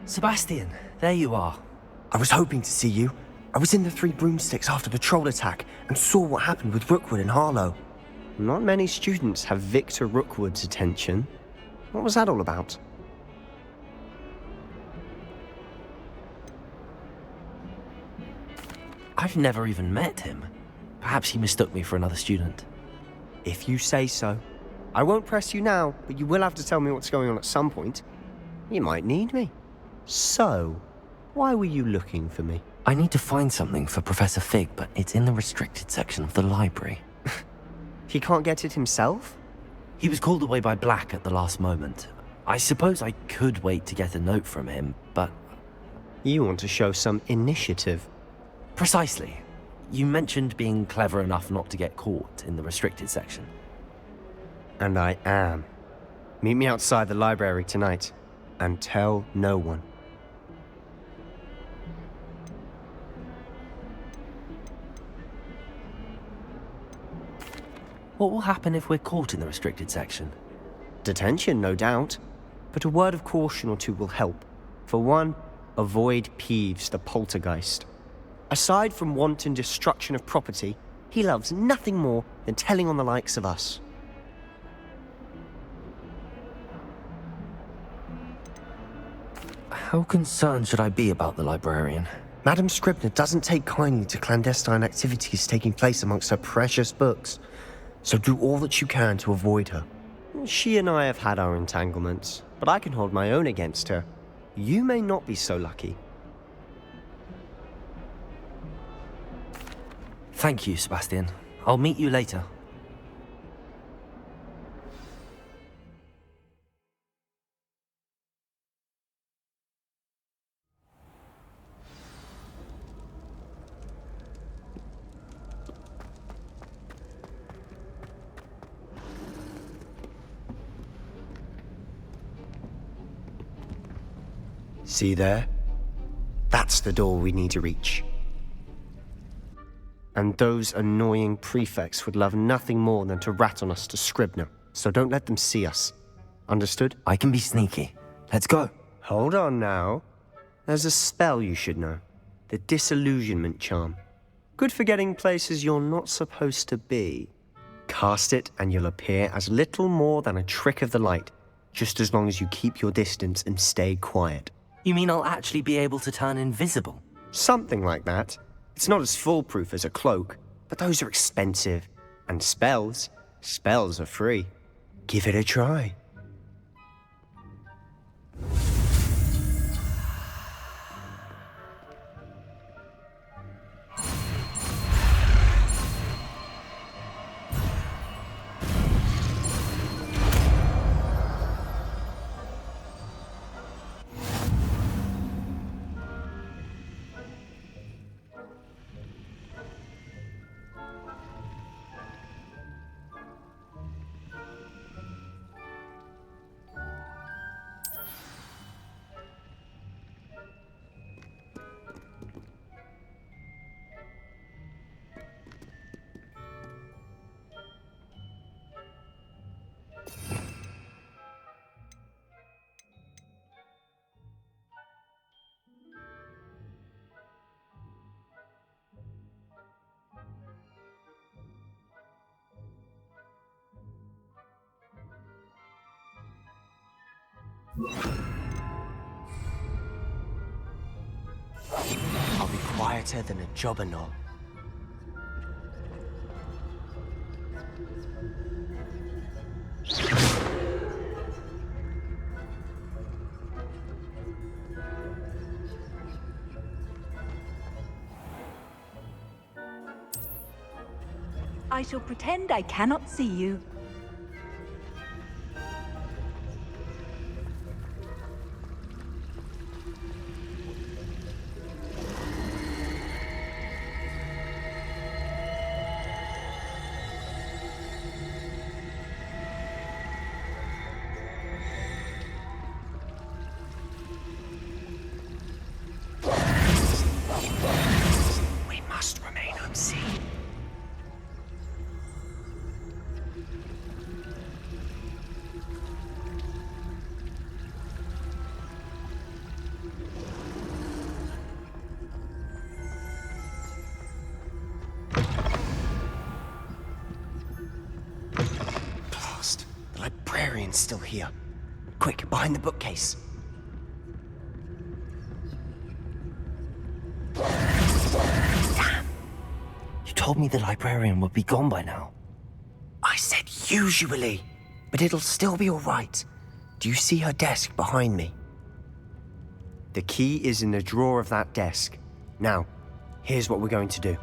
Sebastian, there you are. I was hoping to see you. I was in the Three Broomsticks after the troll attack and saw what happened with Rookwood and Harlow. Not many students have Victor Rookwood's attention. What was that all about? I've never even met him. Perhaps he mistook me for another student. If you say so. I won't press you now, but you will have to tell me what's going on at some point. You might need me. So, why were you looking for me? I need to find something for Professor Fig, but it's in the restricted section of the library. He can't get it himself? He was called away by Black at the last moment. I suppose I could wait to get a note from him, but... You want to show some initiative. Precisely. You mentioned being clever enough not to get caught in the restricted section. And I am. Meet me outside the library tonight, and tell no one. What will happen if we're caught in the restricted section? Detention, no doubt. But a word of caution or two will help. For one, avoid Peeves, the poltergeist. Aside from wanton destruction of property, he loves nothing more than telling on the likes of us. How concerned should I be about the librarian? Madame Scribner doesn't take kindly to clandestine activities taking place amongst her precious books, so do all that you can to avoid her. She and I have had our entanglements, but I can hold my own against her. You may not be so lucky. Thank you, Sebastian. I'll meet you later. See there? That's the door we need to reach. And those annoying prefects would love nothing more than to rat on us to Scribner, so don't let them see us. Understood? I can be sneaky. Let's go. Hold on now. There's a spell you should know. The Disillusionment Charm. Good for getting places you're not supposed to be. Cast it and you'll appear as little more than a trick of the light, just as long as you keep your distance and stay quiet. You mean I'll actually be able to turn invisible? Something like that. It's not as foolproof as a cloak, but those are expensive. And spells are free. Give it a try. I'll be quieter than a jobberknoll. I shall pretend I cannot see you. We must remain unseen. The librarian's still here. Quick, behind the bookcase. You told me the librarian would be gone by now. I said usually, but it'll still be all right. Do you see her desk behind me? The key is in the drawer of that desk. Now, here's what we're going to do.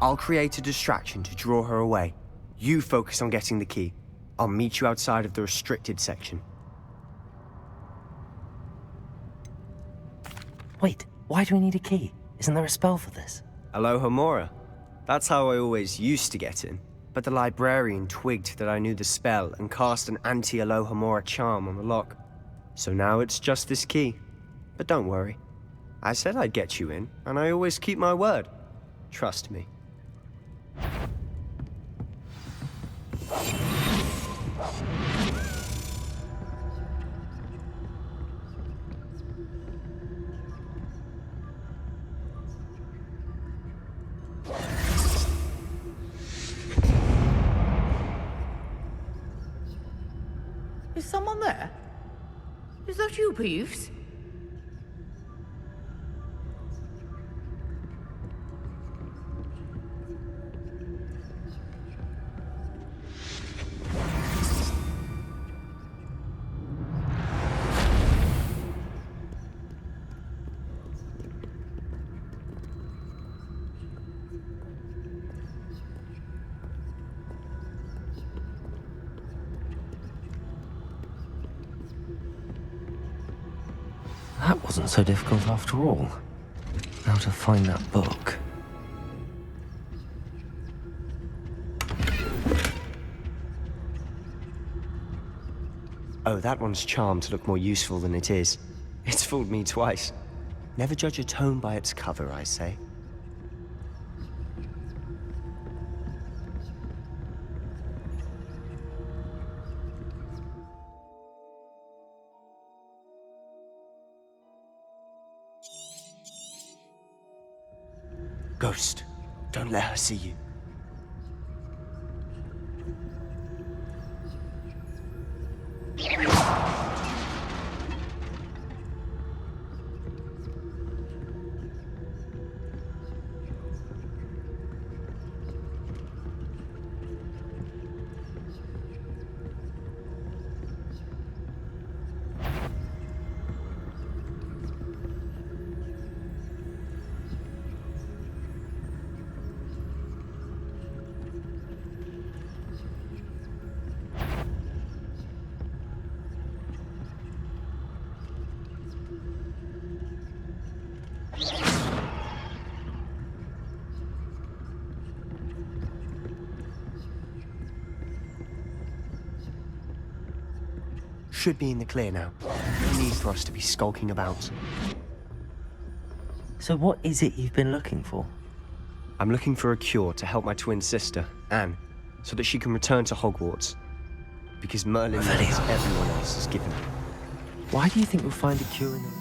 I'll create a distraction to draw her away. You focus on getting the key. I'll meet you outside of the restricted section. Wait, why do we need a key? Isn't there a spell for this? Alohomora. That's how I always used to get in. But the librarian twigged that I knew the spell and cast an anti-Alohomora charm on the lock. So now it's just this key. But don't worry. I said I'd get you in, and I always keep my word. Trust me. Is someone there? Is that you, Peeves? That wasn't so difficult after all. Now to find that book. Oh, that one's charmed to look more useful than it is. It's fooled me twice. Never judge a tome by its cover, I say. Ghost, don't let her see you. Should be in the clear now. No need for us to be skulking about. So what is it you've been looking for? I'm looking for a cure to help my twin sister, Anne, so that she can return to Hogwarts. Because Merlin knows everyone else is given. Why do you think we'll find a cure in them?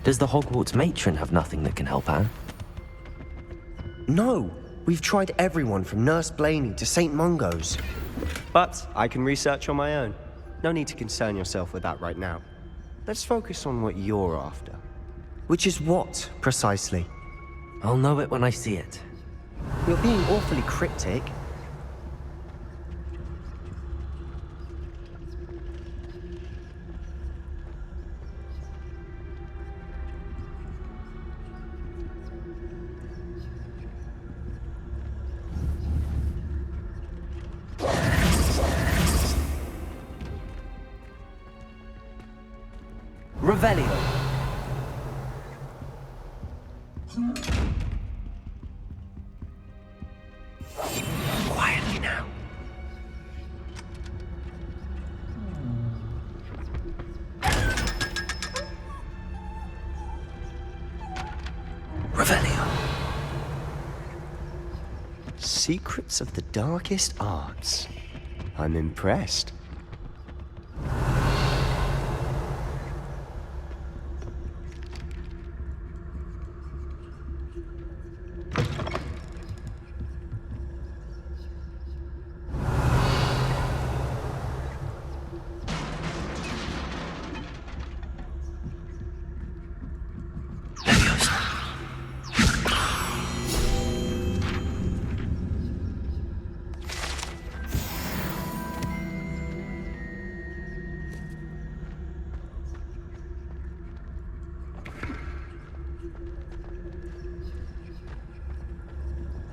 Does the Hogwarts matron have nothing that can help Anne? No! We've tried everyone from Nurse Blaney to St. Mungo's. But I can research on my own. No need to concern yourself with that right now. Let's focus on what you're after. Which is what, precisely? I'll know it when I see it. You're being awfully cryptic. Revelio. Quietly now. Revelio. Secrets of the darkest arts. I'm impressed.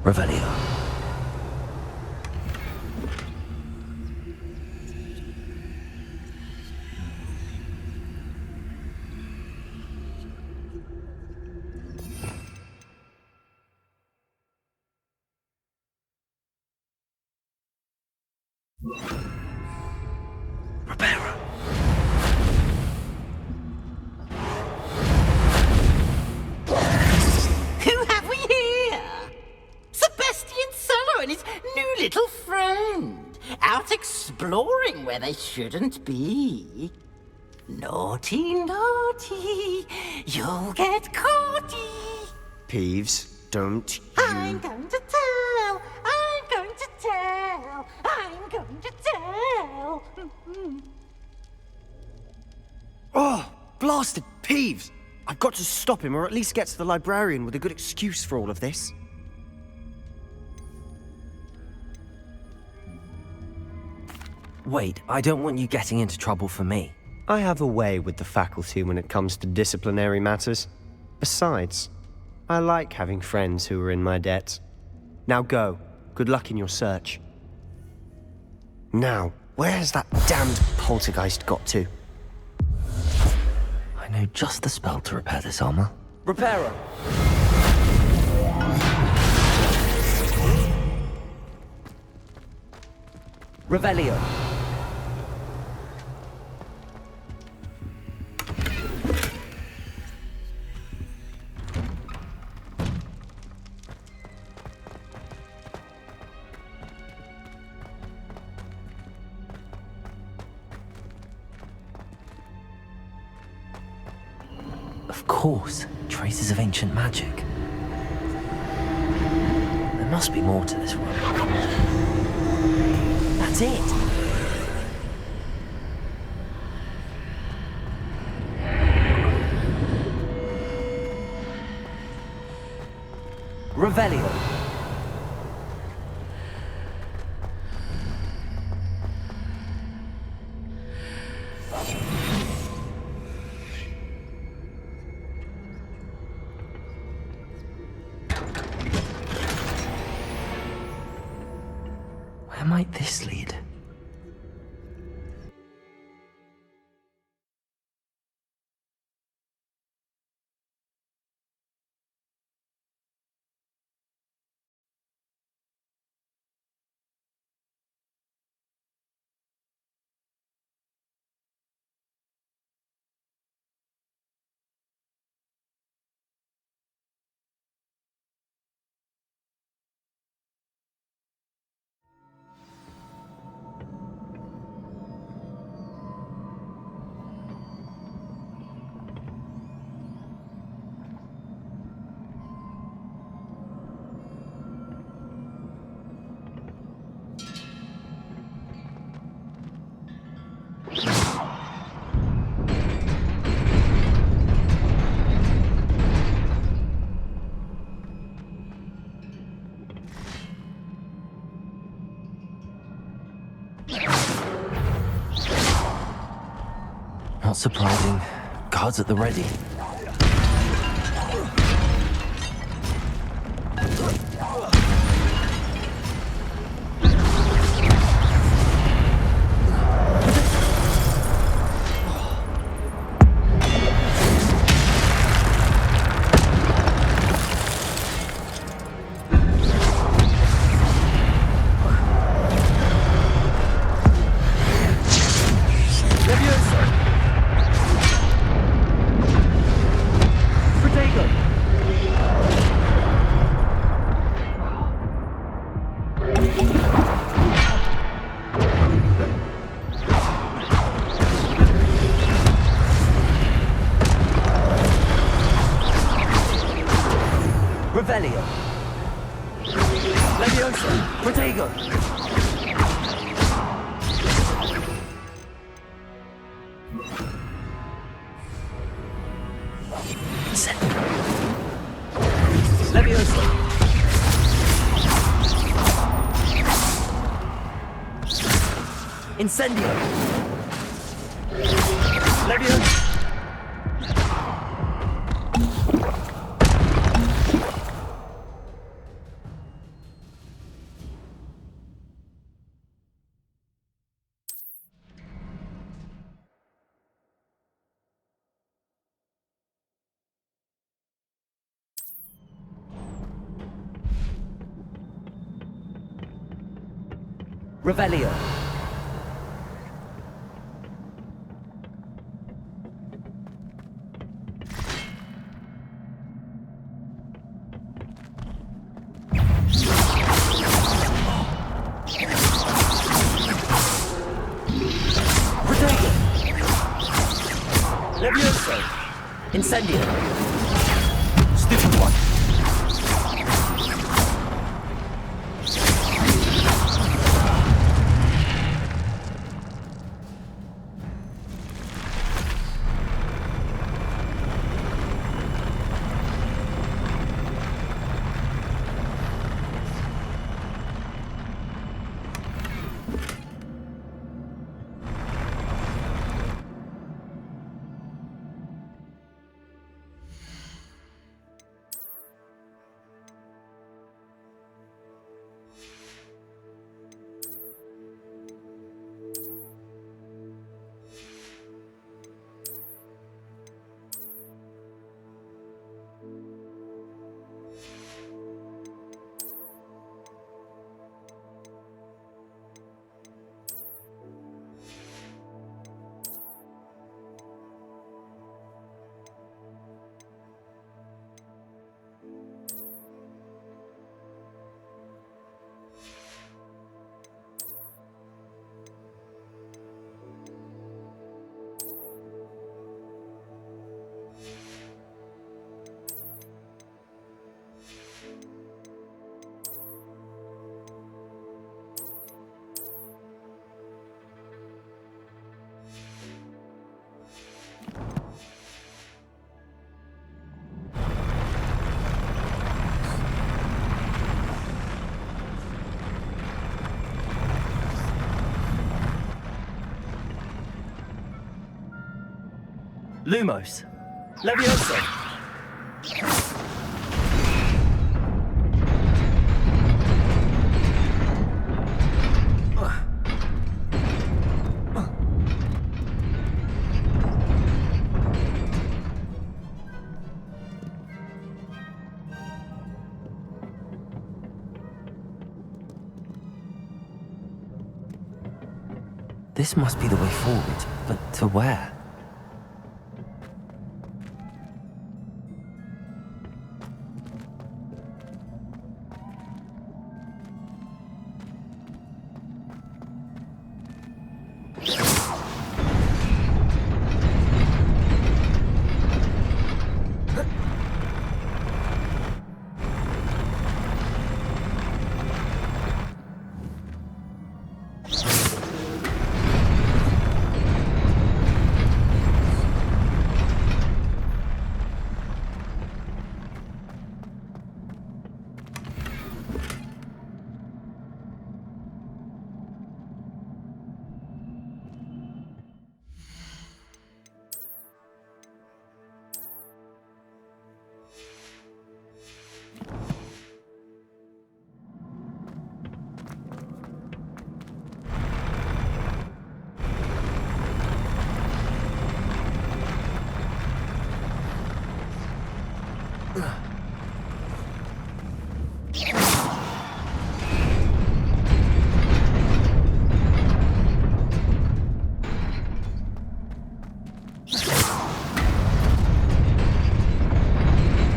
Revelio. Reparo. Who have we here? Sebastian Cello and his new little friend, out exploring where they shouldn't be. Naughty, naughty, you'll get caughty. Peeves, don't you... I'm going to tell, I'm going to tell, I'm going to tell. Oh, blasted Peeves! I've got to stop him, or at least get to the librarian with a good excuse for all of this. Wait, I don't want you getting into trouble for me. I have a way with the faculty when it comes to disciplinary matters. Besides, I like having friends who are in my debt. Now go. Good luck in your search. Now, where's that damned poltergeist got to? I know just the spell to repair this armor. Reparo! Revelio. Of course, traces of ancient magic. There must be more to this one. That's it! Revelio. Where might this lead? Not surprising. Guards at the ready. Revelio. Leviosa. Protego. Leviosa. Incendio. Leviosa. Revelio. Levioso! Incendio! Stupid one! Lumos. Levioso. This must be the way forward, but to where?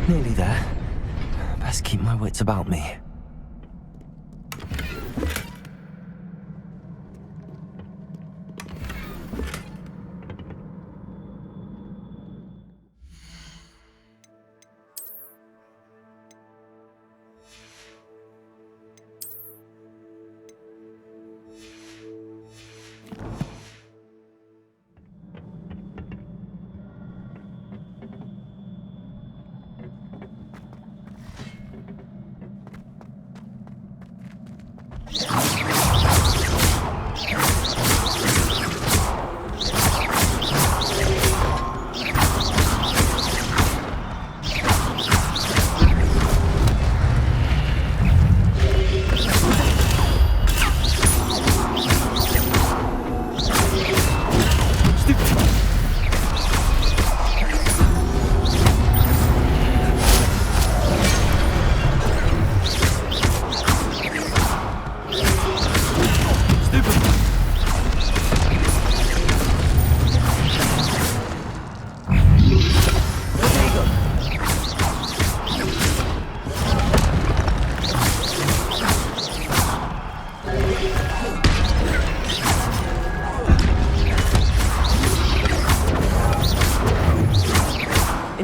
Nearly there. Best keep my wits about me.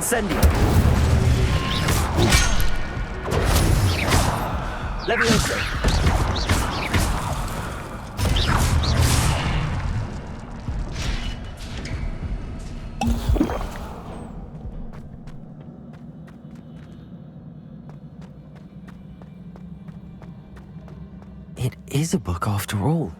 Incendio! Levioso! It is a book after all.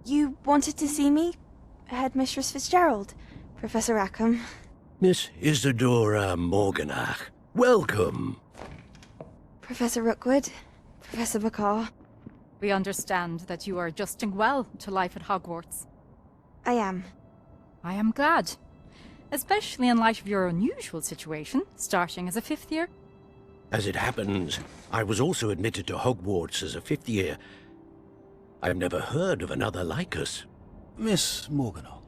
You wanted to see me? Headmistress Fitzgerald? Professor Rackham? Miss Isadora Morganach, welcome. Professor Rookwood? Professor Bakar? We understand that you are adjusting well to life at Hogwarts. I am. I am glad. Especially in light of your unusual situation, starting as a fifth year. As it happens, I was also admitted to Hogwarts as a fifth year. I've never heard of another like us. Miss Morganach,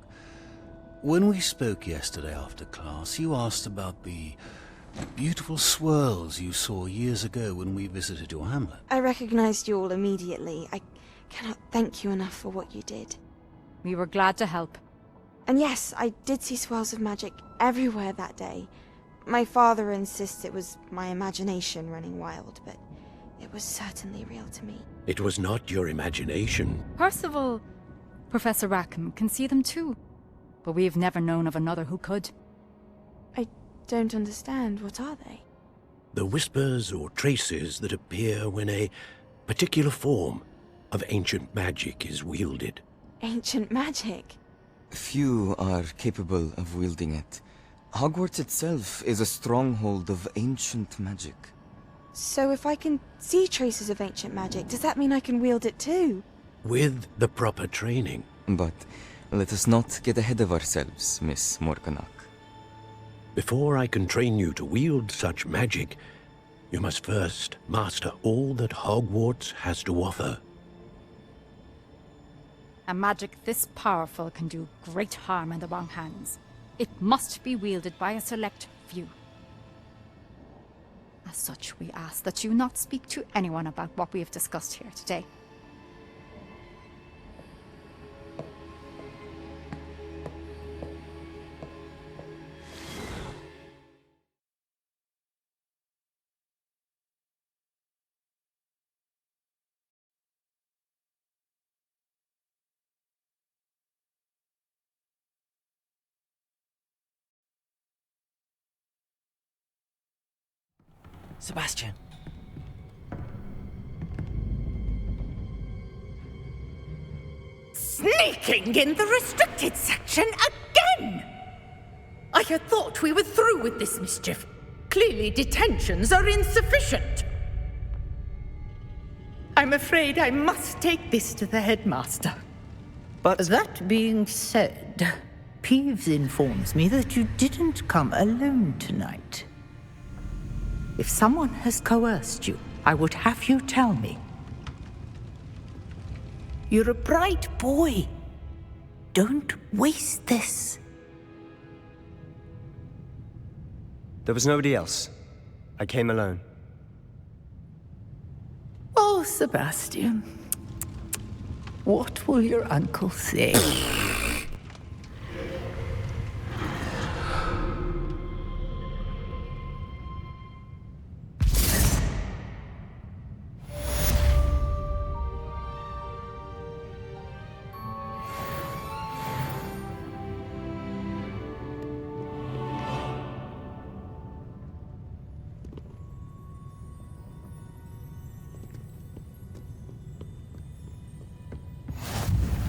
when we spoke yesterday after class, you asked about the beautiful swirls you saw years ago when we visited your hamlet. I recognized you all immediately. I cannot thank you enough for what you did. We were glad to help. And yes, I did see swirls of magic everywhere that day. My father insists it was my imagination running wild, but it was certainly real to me. It was not your imagination. Percival, Professor Rackham can see them too. But we've never known of another who could. I don't understand. What are they? The whispers or traces that appear when a particular form of ancient magic is wielded. Ancient magic? Few are capable of wielding it. Hogwarts itself is a stronghold of ancient magic. So if I can see traces of ancient magic, does that mean I can wield it too? With the proper training. But let us not get ahead of ourselves, Miss Morganach. Before I can train you to wield such magic, you must first master all that Hogwarts has to offer. A magic this powerful can do great harm in the wrong hands. It must be wielded by a select few. As such, we ask that you not speak to anyone about what we have discussed here today. Sebastian. Sneaking in the restricted section again! I had thought we were through with this mischief. Clearly detentions are insufficient. I'm afraid I must take this to the headmaster. But That being said, Peeves informs me that you didn't come alone tonight. If someone has coerced you, I would have you tell me. You're a bright boy. Don't waste this. there was nobody else. I came alone. Oh, Sebastian. What will your uncle say?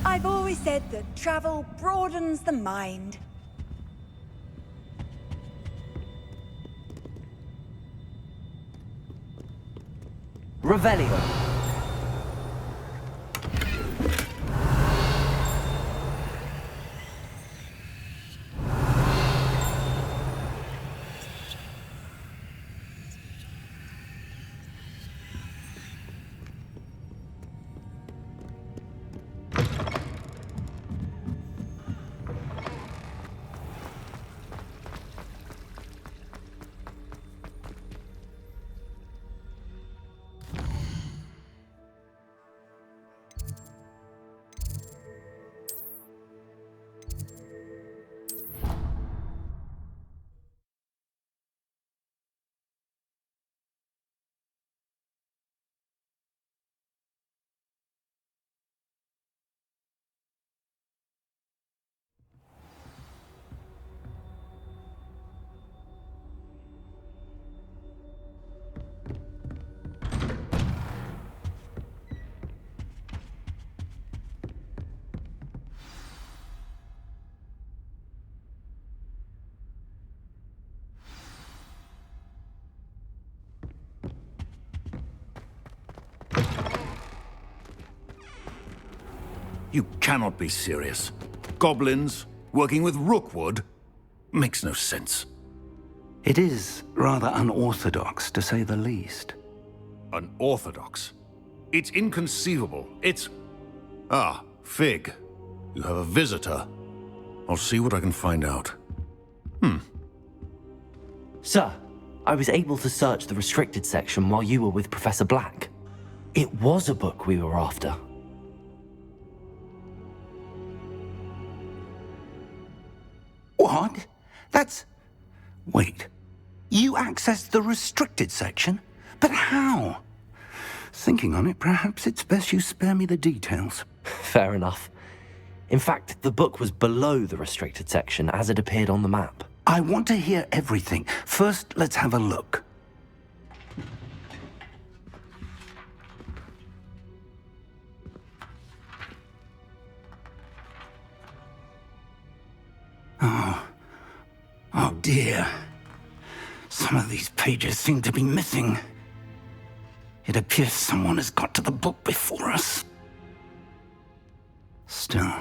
I've always said that travel broadens the mind. Revelio. You cannot be serious. Goblins working with Rookwood? Makes no sense. It is rather unorthodox, to say the least. Unorthodox? It's inconceivable. It's... Ah, Fig. You have a visitor. I'll see what I can find out. Sir, I was able to search the restricted section while you were with Professor Black. It was a book we were after. What? That's... Wait. You accessed the restricted section? But how? Thinking on it, perhaps it's best you spare me the details. Fair enough. In fact, the book was below the restricted section as it appeared on the map. I want to hear everything. First, let's have a look. Oh dear. Some of these pages seem to be missing. It appears someone has got to the book before us. Still,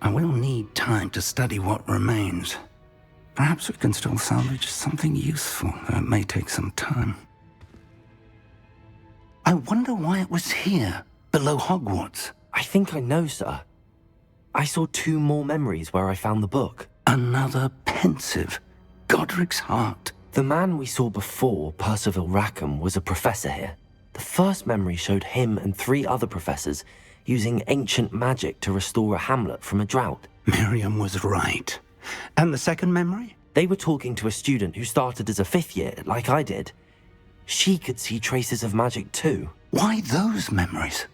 I will need time to study what remains. Perhaps we can still salvage something useful, though it may take some time. I wonder why it was here, below Hogwarts. I think I know, sir. I saw 2 more memories where I found the book. Another pensive. Godric's heart. The man we saw before, Percival Rackham, was a professor here. The first memory showed him and 3 other professors using ancient magic to restore a hamlet from a drought. Miriam was right. And the second memory? They were talking to a student who started as a 5th year, like I did. She could see traces of magic too. Why those memories?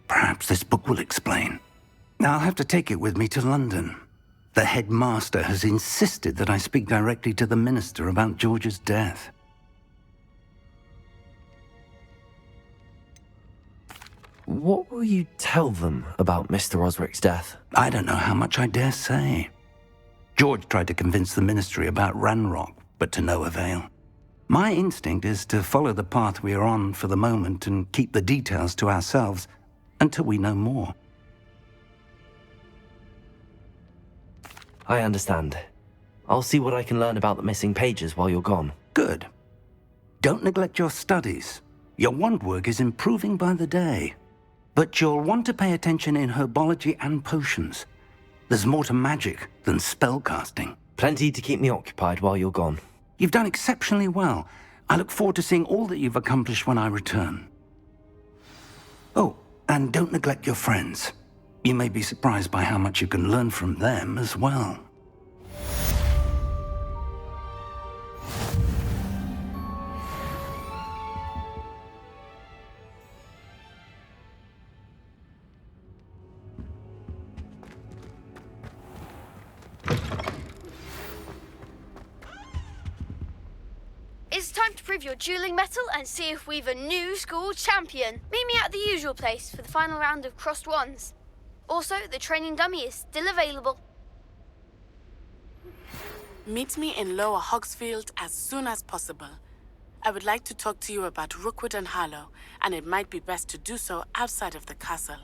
Perhaps this book will explain. I'll have to take it with me to London. The headmaster has insisted that I speak directly to the minister about George's death. What will you tell them about Mr. Osric's death? I don't know how much I dare say. George tried to convince the ministry about Ranrock, but to no avail. My instinct is to follow the path we are on for the moment and keep the details to ourselves until we know more. I understand. I'll see what I can learn about the missing pages while you're gone. Good. Don't neglect your studies. Your wand work is improving by the day. But you'll want to pay attention in herbology and potions. There's more to magic than spellcasting. Plenty to keep me occupied while you're gone. You've done exceptionally well. I look forward to seeing all that you've accomplished when I return. Oh, and don't neglect your friends. You may be surprised by how much you can learn from them as well. It's time to prove your dueling mettle and see if we've a new school champion. Meet me at the usual place for the final round of crossed wands. Also, the training dummy is still available. Meet me in Lower Hogsfield as soon as possible. I would like to talk to you about Rookwood and Harlow, and it might be best to do so outside of the castle.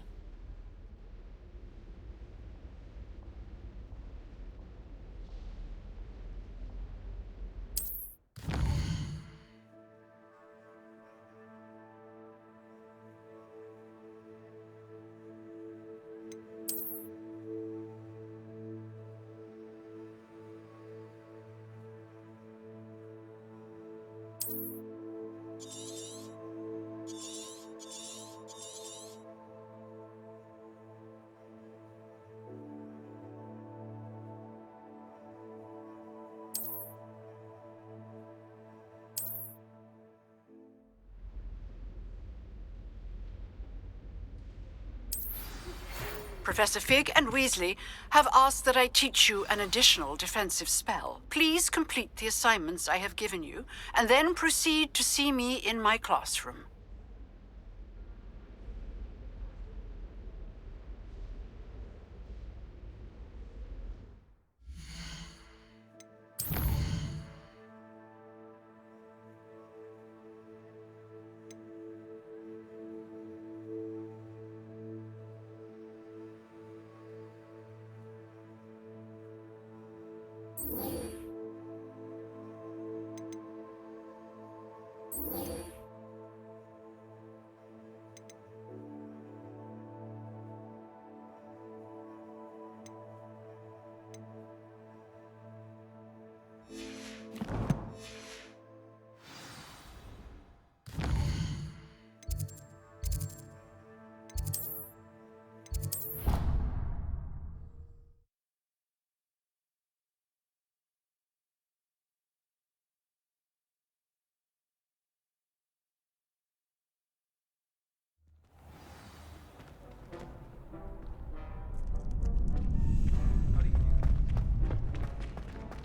Professor Fig and Weasley have asked that I teach you an additional defensive spell. Please complete the assignments I have given you, and then proceed to see me in my classroom.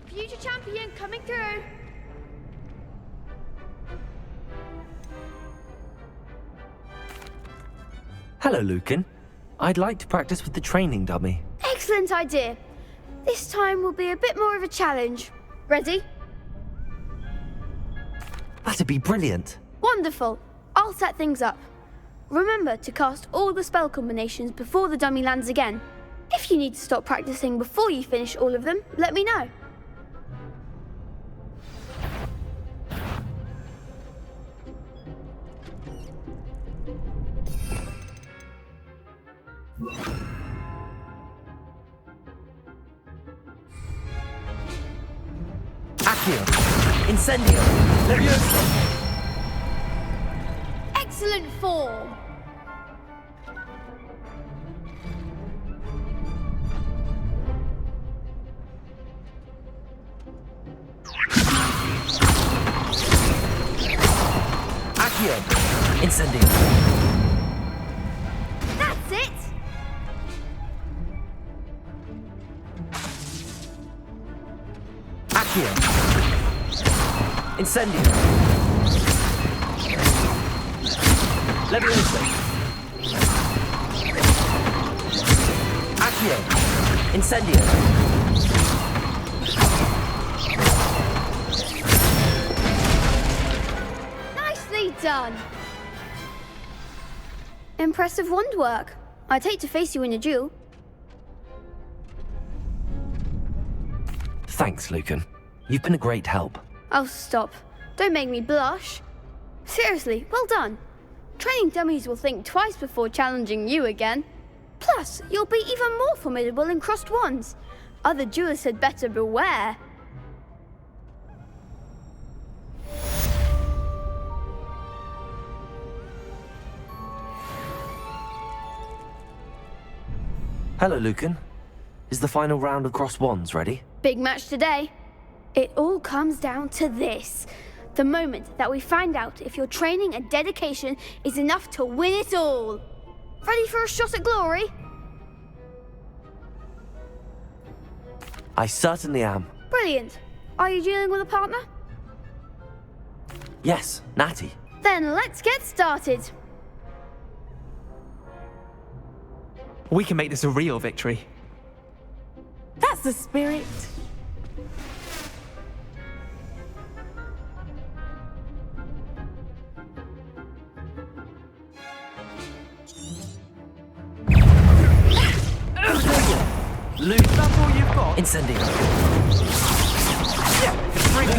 Future champion coming through. Hello, Lucan. I'd like to practice with the training dummy. Excellent idea. This time will be a bit more of a challenge. Ready? That'd be brilliant. Wonderful. I'll set things up. Remember to cast all the spell combinations before the dummy lands again. If you need to stop practicing before you finish all of them, let me know. Accio! Incendio! Levioso! Excellent form! Accio! Incendio! That's it! Incendio. Levioso. Accio. Incendio. Nicely done. Impressive wand work. I'd hate to face you in a duel. Thanks, Lucan. You've been a great help. Oh, stop. Don't make me blush. Seriously, well done. Training dummies will think twice before challenging you again. Plus, you'll be even more formidable in crossed wands. Other duelists had better beware. Hello, Lucan. Is the final round of crossed wands ready? Big match today. It all comes down to this. The moment that we find out if your training and dedication is enough to win it all. Ready for a shot at glory? I certainly am. Brilliant. Are you dealing with a partner? Yes, Natty. Then let's get started. We can make this a real victory. That's the spirit. Luke. That's all you've got? Incendio. Yeah, bring it.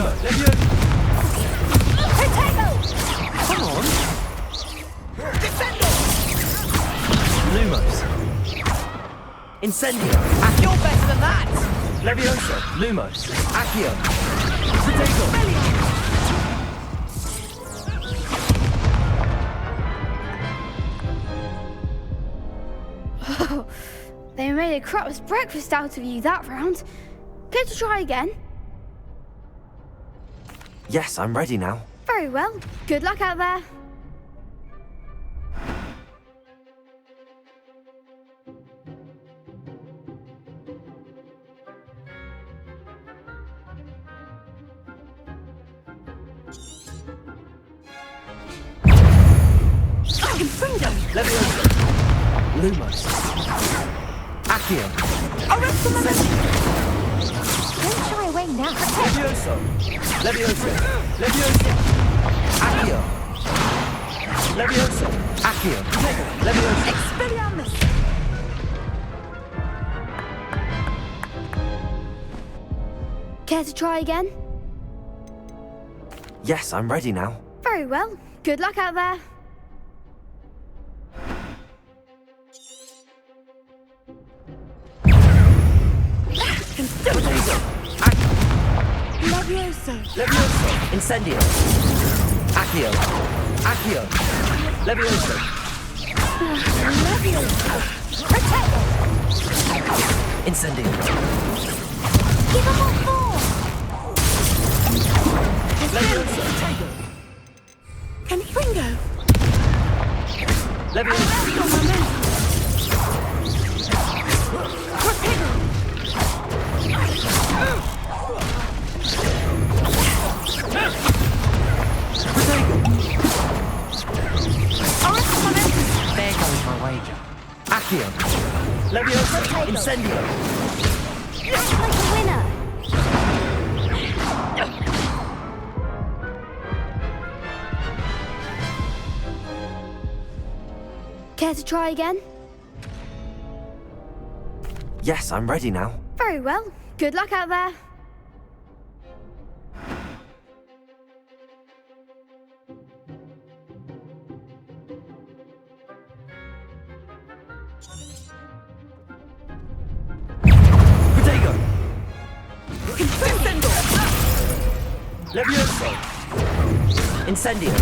Come on. Lumos. Incendio. You're better than that! Levioso. Lumos. Accio. Potato. They made a crap's breakfast out of you that round. Care to try again? Yes, I'm ready now. Very well. Good luck out there. Levioso. Lumos. Accio. Don't shy away now. Levioso. Levioso. Levioso. Accio. Levioso. Accio. Levioso. Expelliarmus. Care to try again? Yes, I'm ready now. Very well. Good luck out there. Levioso. Levioso. Incendio. Accio. Accio. Levioso. Levioso. Protego. Incendio. Give him more force. Levioso. Can Ringo? Levioso. Protego. There goes my wager. Accio. Levioso. Incendio. Looks like a winner. Care to try again? Yes, I'm ready now. Very well. Good luck out there. Potato. Levioso. Incendio.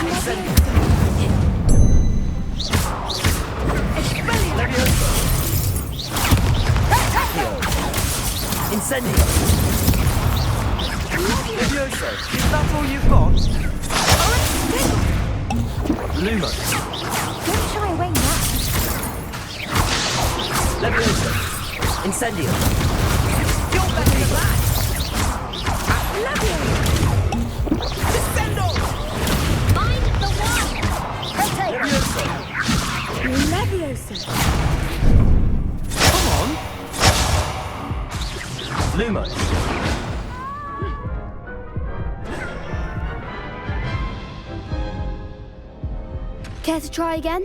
Incendio. Levioso. Accio. Incendio. Levioso, is that all you've got? Lumos. Don't shy away now. Levioso. Incendio. Find the one! Leviosa. Come on! Lumos. Care to try again?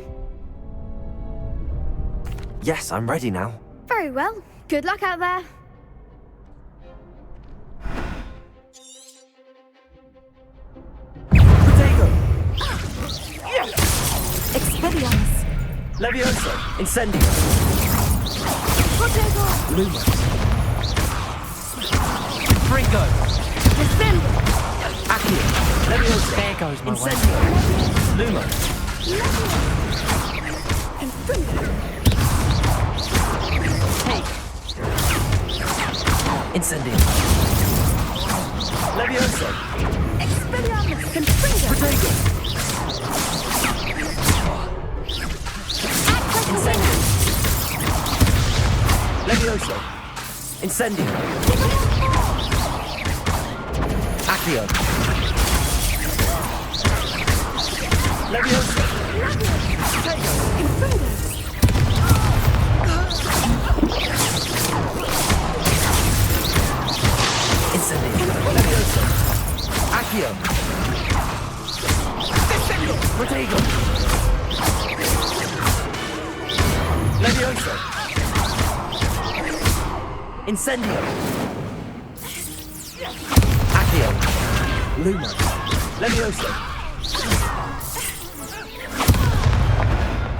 Yes, I'm ready now. Very well. Good luck out there. Protego! Expelliarmus. Levioso! Incendio! Protego. Lumos! Fringo. Descendo. Accio! Levioso! There goes my way. Incendio! Lumos! Take. Incendio! Levioso! Expelliarmus. Confringo. Protego! Incendio! Levioso! Incendio! Accio! Levioso! Confringo. Incendio! Levioso! Accio! Protego! Levioso! Incendio! Accio! Lumos! Levioso!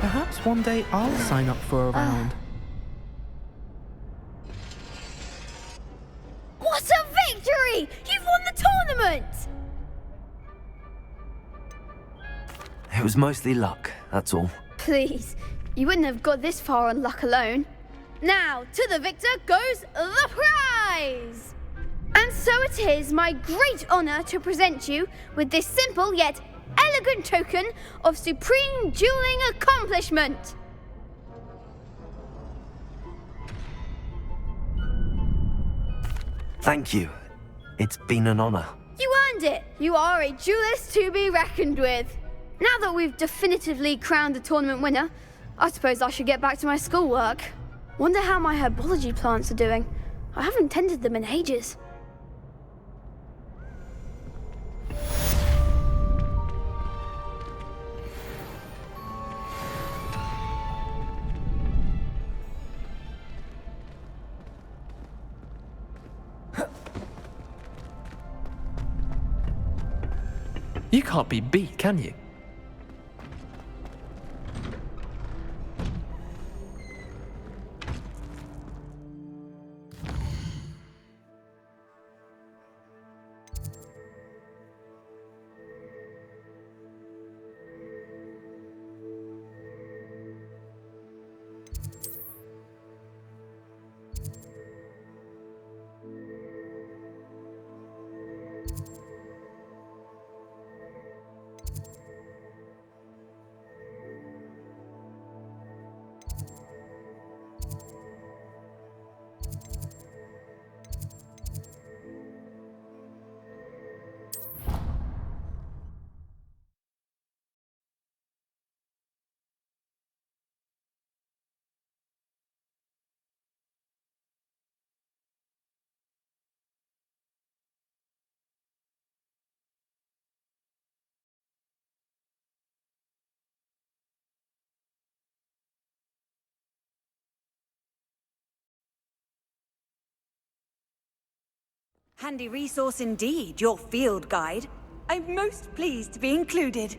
Perhaps one day I'll sign up for a round. What a victory! You've won the tournament! It was mostly luck, that's all. Please, you wouldn't have got this far on luck alone. Now, to the victor goes the prize! And so it is my great honor to present you with this simple yet elegant token of supreme dueling accomplishment. Thank you. It's been an honor. You earned it. You are a duelist to be reckoned with. Now that we've definitively crowned the tournament winner, I suppose I should get back to my schoolwork. Wonder how my herbology plants are doing. I haven't tended them in ages. You can't be beat, can you? Handy resource indeed, your field guide. I'm most pleased to be included.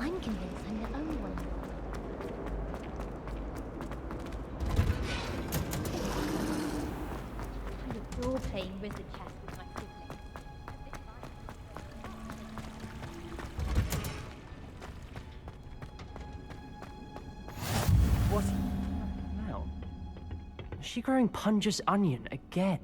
I'm convinced I'm the only one. I adore playing wizard chess with my siblings. What now? Is she growing Punja's onion again?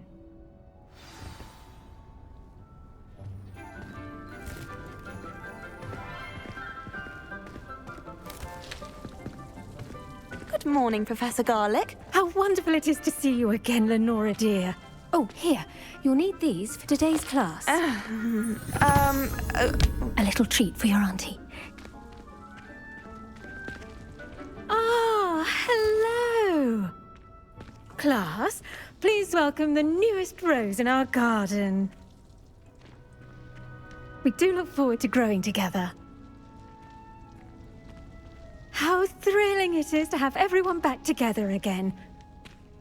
Good morning, Professor Garlick. How wonderful it is to see you again, Lenora dear. Oh, here. You'll need these for today's class. A little treat for your auntie. Ah, hello. Class, please welcome the newest rose in our garden. We do look forward to growing together. How thrilling it is to have everyone back together again.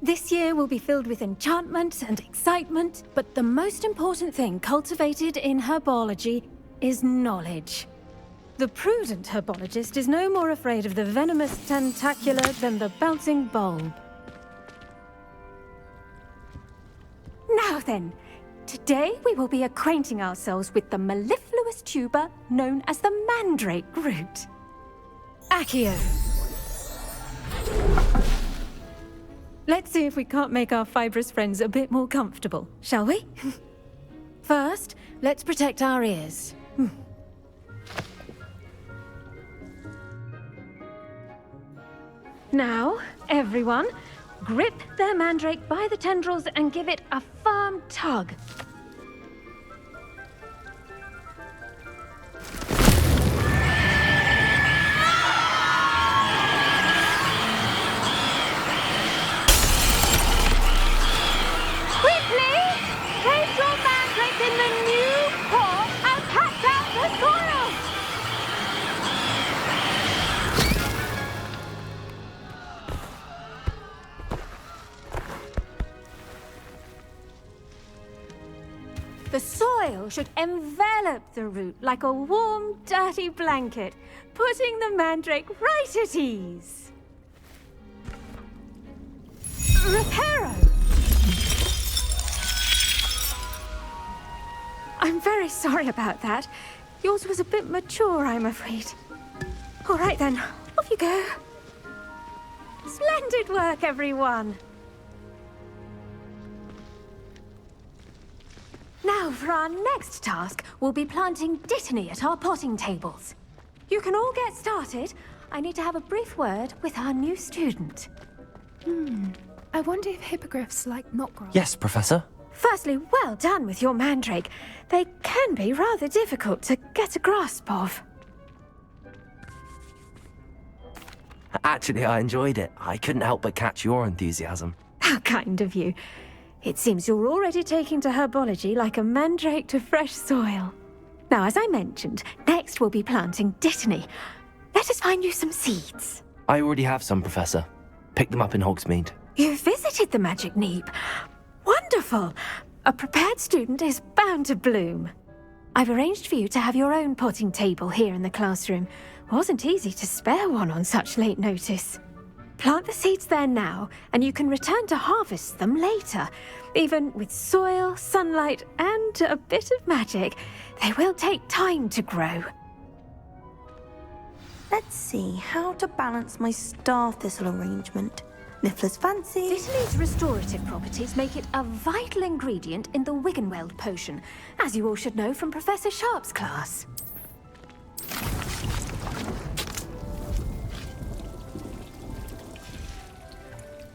This year will be filled with enchantment and excitement, but the most important thing cultivated in herbology is knowledge. The prudent herbologist is no more afraid of the venomous tentacula than the bouncing bulb. Now then, today we will be acquainting ourselves with the mellifluous tuber known as the Mandrake root. Accio. Let's see if we can't make our fibrous friends a bit more comfortable, shall we? First, let's protect our ears. Now, everyone, grip their mandrake by the tendrils and give it a firm tug. The soil should envelop the root like a warm, dirty blanket, putting the mandrake right at ease. Reparo! I'm very sorry about that. Yours was a bit mature, I'm afraid. All right then, off you go. Splendid work, everyone. Now, for our next task, we'll be planting dittany at our potting tables. You can all get started. I need to have a brief word with our new student. I wonder if hippogriffs like knotgrass. Yes, Professor. Firstly, well done with your mandrake. They can be rather difficult to get a grasp of. Actually, I enjoyed it. I couldn't help but catch your enthusiasm. How kind of you. It seems you're already taking to herbology like a mandrake to fresh soil. Now, as I mentioned, next we'll be planting dittany. Let us find you some seeds. I already have some, Professor. Picked them up in Hogsmeade. You visited the Magic Neep. Wonderful! A prepared student is bound to bloom. I've arranged for you to have your own potting table here in the classroom. Wasn't easy to spare one on such late notice. Plant the seeds there now, and you can return to harvest them later. Even with soil, sunlight, and a bit of magic, they will take time to grow. Let's see how to balance my star thistle arrangement. Niffler's fancy. Dittany's restorative properties make it a vital ingredient in the Wiggenweld potion, as you all should know from Professor Sharp's class.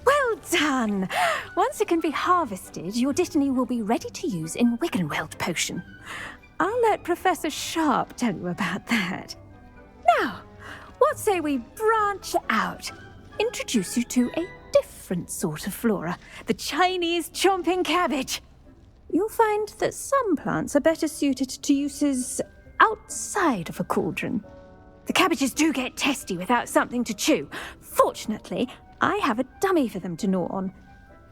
Well done! Once it can be harvested, your dittany will be ready to use in Wiggenweld potion. I'll let Professor Sharp tell you about that. Now, what say we branch out? Introduce you to a different sort of flora, the Chinese chomping cabbage. You'll find that some plants are better suited to uses outside of a cauldron. The cabbages do get testy without something to chew. Fortunately, I have a dummy for them to gnaw on.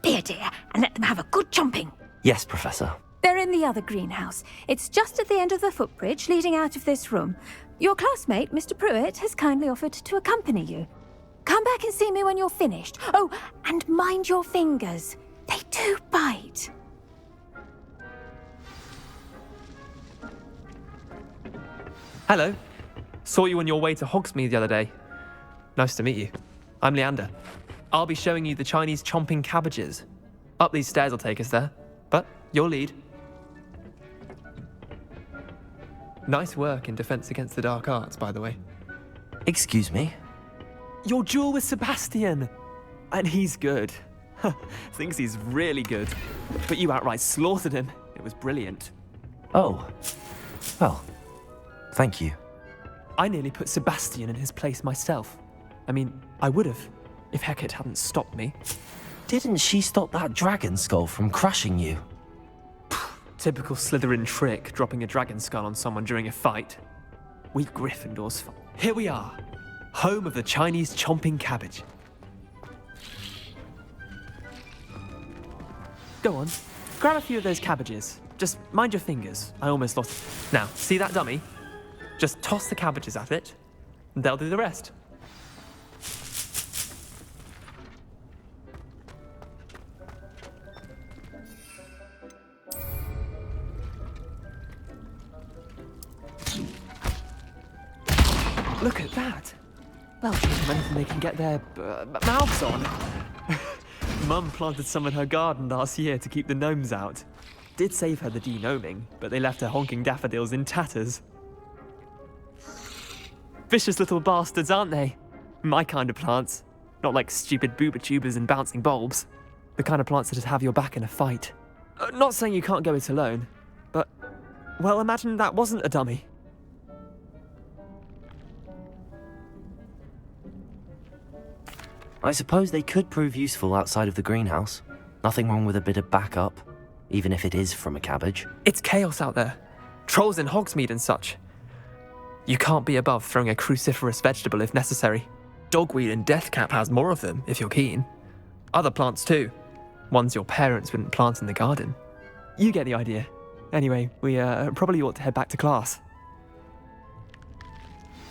Be a dear and let them have a good chomping. Yes, Professor. They're in the other greenhouse. It's just at the end of the footbridge leading out of this room. Your classmate, Mr. Pruitt, has kindly offered to accompany you. Come back and see me when you're finished. Oh, and mind your fingers. They do bite. Hello. Saw you on your way to Hogsmeade the other day. Nice to meet you. I'm Leander. I'll be showing you the Chinese chomping cabbages. Up these stairs will take us there, but your lead. Nice work in Defense Against the Dark Arts, by the way. Excuse me? Your duel with Sebastian! And he's good. Thinks he's really good. But you outright slaughtered him. It was brilliant. Oh. Well, thank you. I nearly put Sebastian in his place myself. I mean, I would have, if Hecate hadn't stopped me. Didn't she stop that dragon skull from crushing you? Typical Slytherin trick, dropping a dragon skull on someone during a fight. We Gryffindors. Here we are, home of the Chinese chomping cabbage. Go on, grab a few of those cabbages. Just mind your fingers. I almost lost it. Now, see that dummy? Just toss the cabbages at it, and they'll do the rest. Look at that! They'll treat them anything they can get their mouths on. Mum planted some in her garden last year to keep the gnomes out. Did save her the de-gnoming, but they left her honking daffodils in tatters. Vicious little bastards, aren't they? My kind of plants. Not like stupid booba tubers and bouncing bulbs. The kind of plants that'd have your back in a fight. Not saying you can't go it alone, but, well, imagine that wasn't a dummy. I suppose they could prove useful outside of the greenhouse. Nothing wrong with a bit of backup, even if it is from a cabbage. It's chaos out there. Trolls in Hogsmeade and such. You can't be above throwing a cruciferous vegetable if necessary. Dogweed and deathcap has more of them, if you're keen. Other plants too. Ones your parents wouldn't plant in the garden. You get the idea. Anyway, we probably ought to head back to class.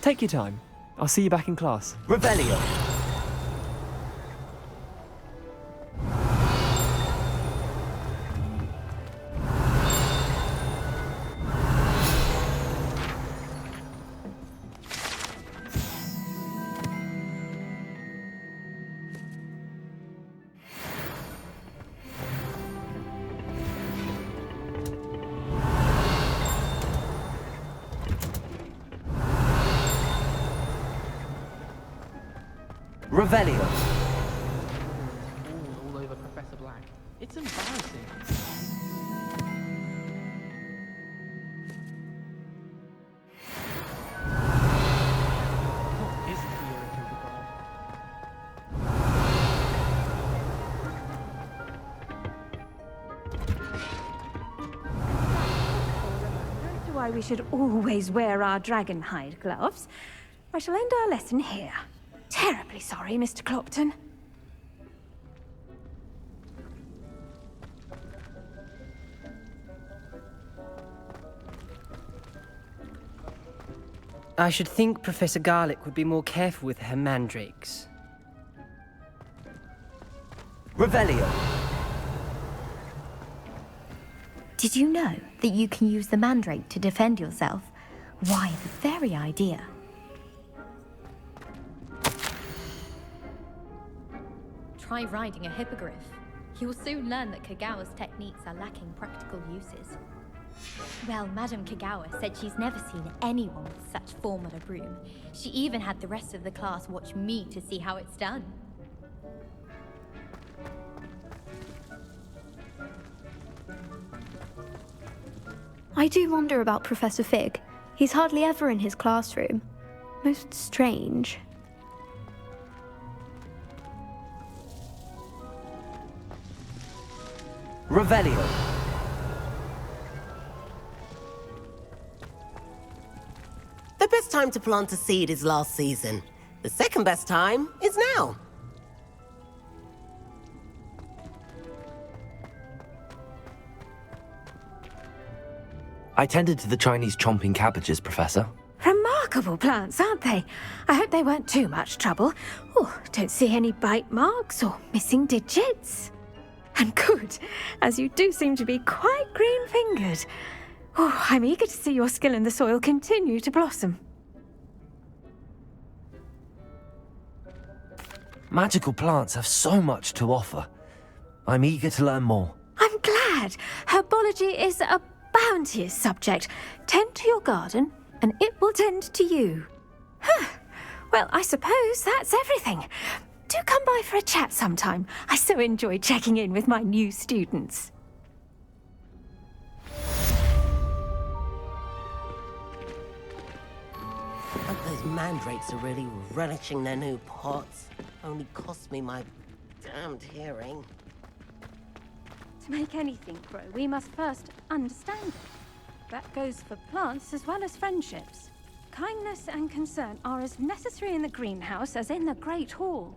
Take your time. I'll see you back in class. Revelio! Revelio. All over Professor Black. It's embarrassing. What is the Don't know why we should always wear our dragon hide gloves. I shall end our lesson here. Terribly sorry, Mr. Clopton. I should think Professor Garlick would be more careful with her mandrakes. Revelio. Did you know that you can use the Mandrake to defend yourself? Why, the very idea. Try riding a hippogriff. You'll soon learn that Kagawa's techniques are lacking practical uses. Well, Madame Kagawa said she's never seen anyone with such form on a broom. She even had the rest of the class watch me to see how it's done. I do wonder about Professor Fig. He's hardly ever in his classroom. Most strange. Revelio. The best time to plant a seed is last season. The second best time is now. I tended to the Chinese chomping cabbages, Professor. Remarkable plants, aren't they? I hope they weren't too much trouble. Oh, don't see any bite marks or missing digits. And good, as you do seem to be quite green-fingered. Oh, I'm eager to see your skill in the soil continue to blossom. Magical plants have so much to offer. I'm eager to learn more. I'm glad. Herbology is a bounteous subject. Tend to your garden, and it will tend to you. Huh. Well, I suppose that's everything. Do come by for a chat sometime. I so enjoy checking in with my new students. But those mandrakes are really relishing their new pots. Only cost me my damned hearing. To make anything grow, we must first understand it. That goes for plants as well as friendships. Kindness and concern are as necessary in the greenhouse as in the Great Hall.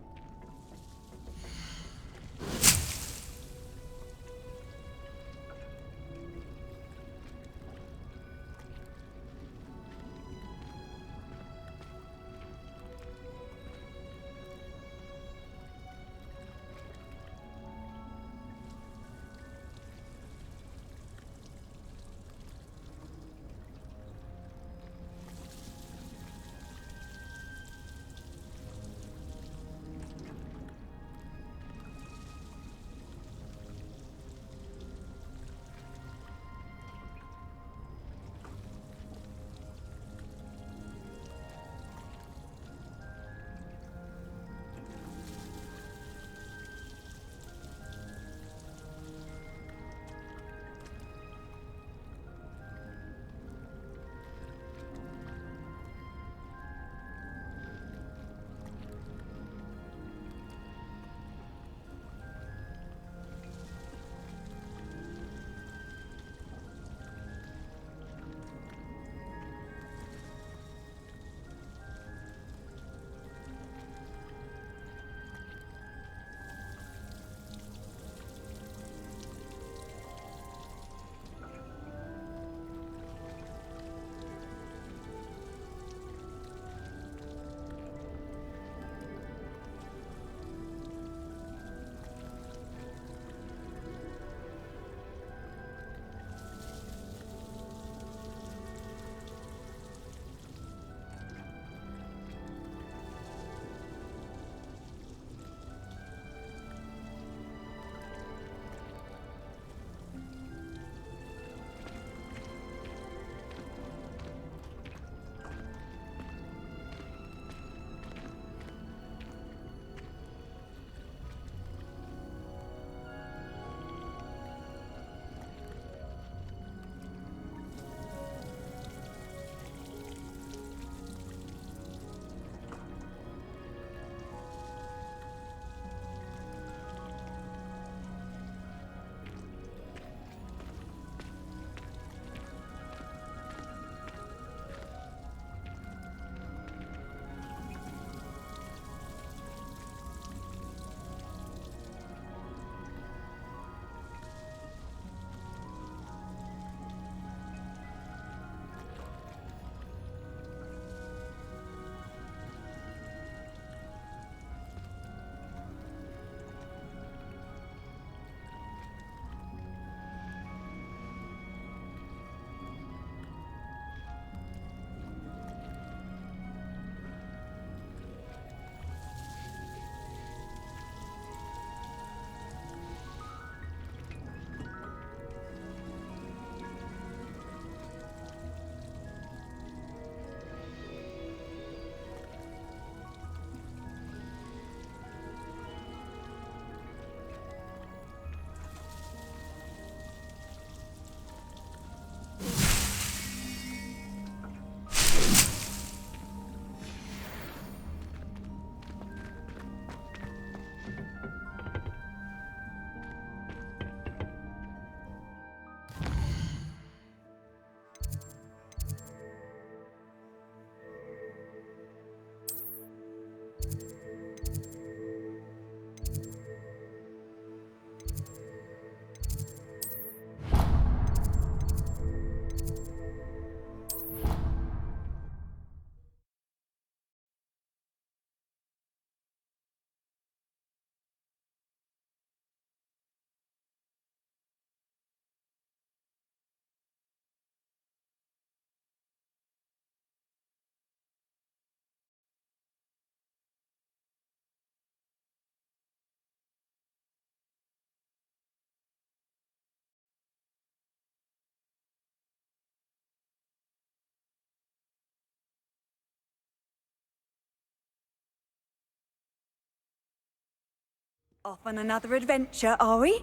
Off on another adventure, are we?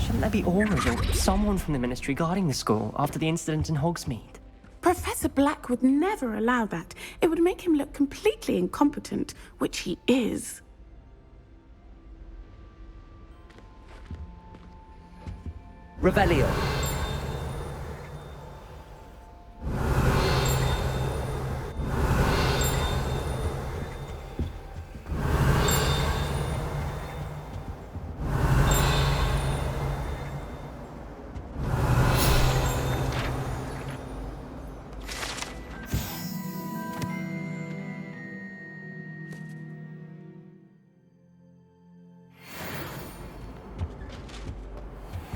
Shouldn't there be auras or someone from the Ministry guarding the school after the incident in Hogsmeade? Professor Black would never allow that. It would make him look completely incompetent, which he is. Revelio.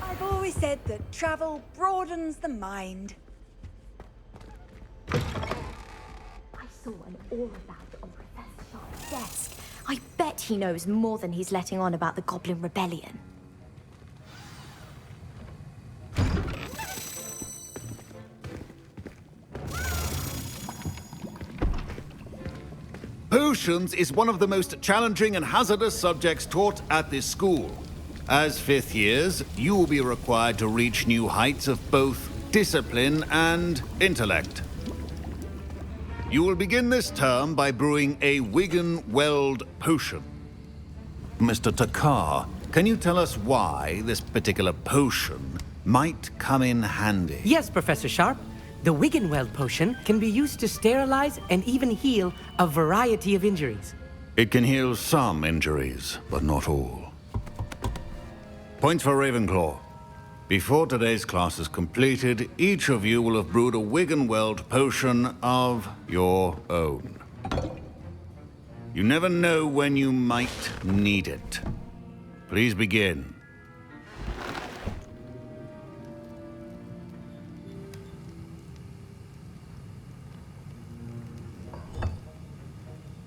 I've always said that travel broadens the mind. I saw an all about it on Professor Sharp's desk. I bet he knows more than he's letting on about the Goblin Rebellion. Potions is one of the most challenging and hazardous subjects taught at this school. As fifth years, you will be required to reach new heights of both discipline and intellect. You will begin this term by brewing a Wiggenweld potion. Mr. Takar, can you tell us why this particular potion might come in handy? Yes, Professor Sharp. The Wiggenweld potion can be used to sterilize and even heal a variety of injuries. It can heal some injuries, but not all. Points for Ravenclaw. Before today's class is completed, each of you will have brewed a Wiggenweld potion of your own. You never know when you might need it. Please begin.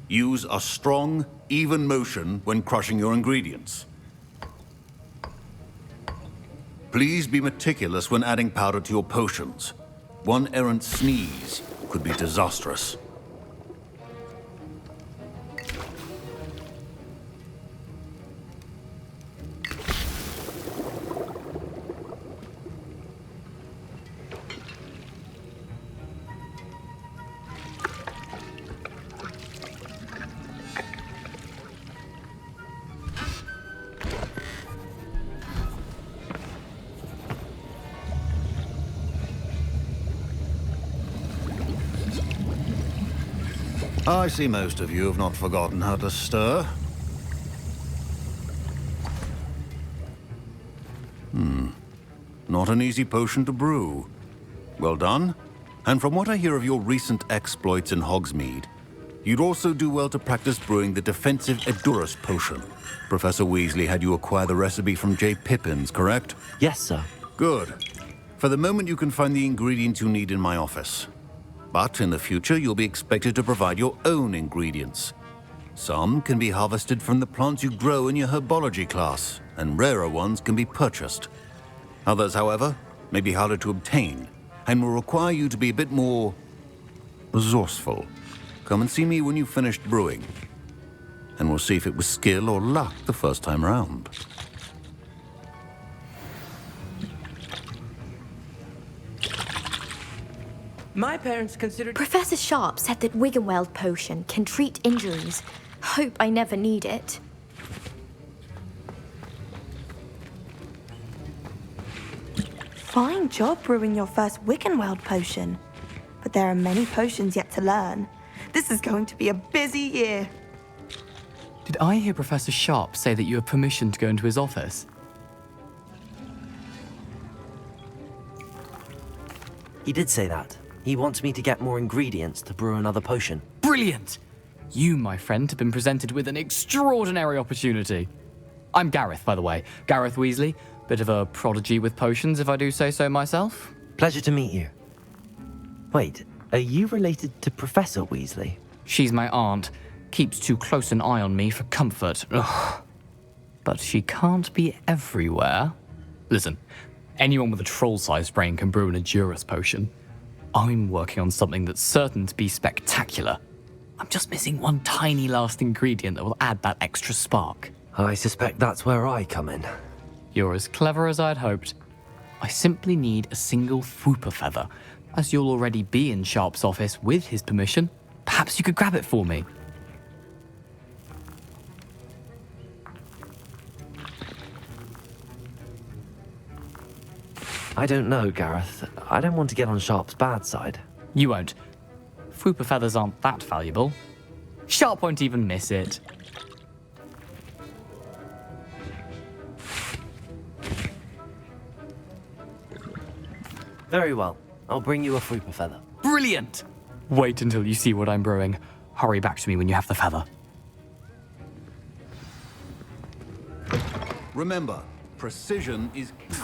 Use a strong, even motion when crushing your ingredients. Please be meticulous when adding powder to your potions. One errant sneeze could be disastrous. I see most of you have not forgotten how to stir. Not an easy potion to brew. Well done. And from what I hear of your recent exploits in Hogsmeade, you'd also do well to practice brewing the defensive Edurus potion. Professor Weasley had you acquire the recipe from J. Pippins, correct? Yes, sir. Good. For the moment, you can find the ingredients you need in my office. But in the future, you'll be expected to provide your own ingredients. Some can be harvested from the plants you grow in your herbology class, and rarer ones can be purchased. Others, however, may be harder to obtain, and will require you to be a bit more resourceful. Come and see me when you've finished brewing, and we'll see if it was skill or luck the first time round. My parents considered... Professor Sharp said that Wiggenweld potion can treat injuries. Hope I never need it. Fine job brewing your first Wiggenweld potion. But there are many potions yet to learn. This is going to be a busy year. Did I hear Professor Sharp say that you have permission to go into his office? He did say that. He wants me to get more ingredients to brew another potion. Brilliant! You, my friend, have been presented with an extraordinary opportunity. I'm Gareth, by the way. Gareth Weasley, Bit of a prodigy with potions, if I do say so myself. Pleasure to meet you. Wait, are you related to Professor Weasley? She's my aunt. Keeps too close an eye on me for comfort. Ugh. But she can't be everywhere. Listen, anyone with a troll-sized brain can brew an Edurus potion. I'm working on something that's certain to be spectacular. I'm just missing one tiny last ingredient that will add that extra spark. I suspect that's where I come in. You're as clever as I'd hoped. I simply need a single Fwooper feather. As you'll already be in Sharp's office with his permission, perhaps you could grab it for me. I don't know, Gareth. I don't want to get on Sharp's bad side. You won't. Fwooper feathers aren't that valuable. Sharp won't even miss it. Very well. I'll bring you a Fwooper feather. Brilliant! Wait until you see what I'm brewing. Hurry back to me when you have the feather. Remember, precision is key.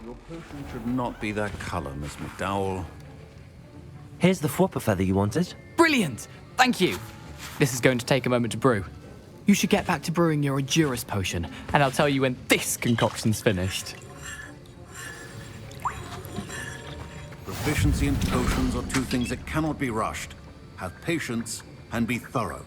Your potion should not be that color, Miss McDowell. Here's the Fwooper feather you wanted. Brilliant! Thank you! This is going to take a moment to brew. You should get back to brewing your Edurus potion, and I'll tell you when this concoction's finished. Proficiency and potions are two things that cannot be rushed. Have patience and be thorough.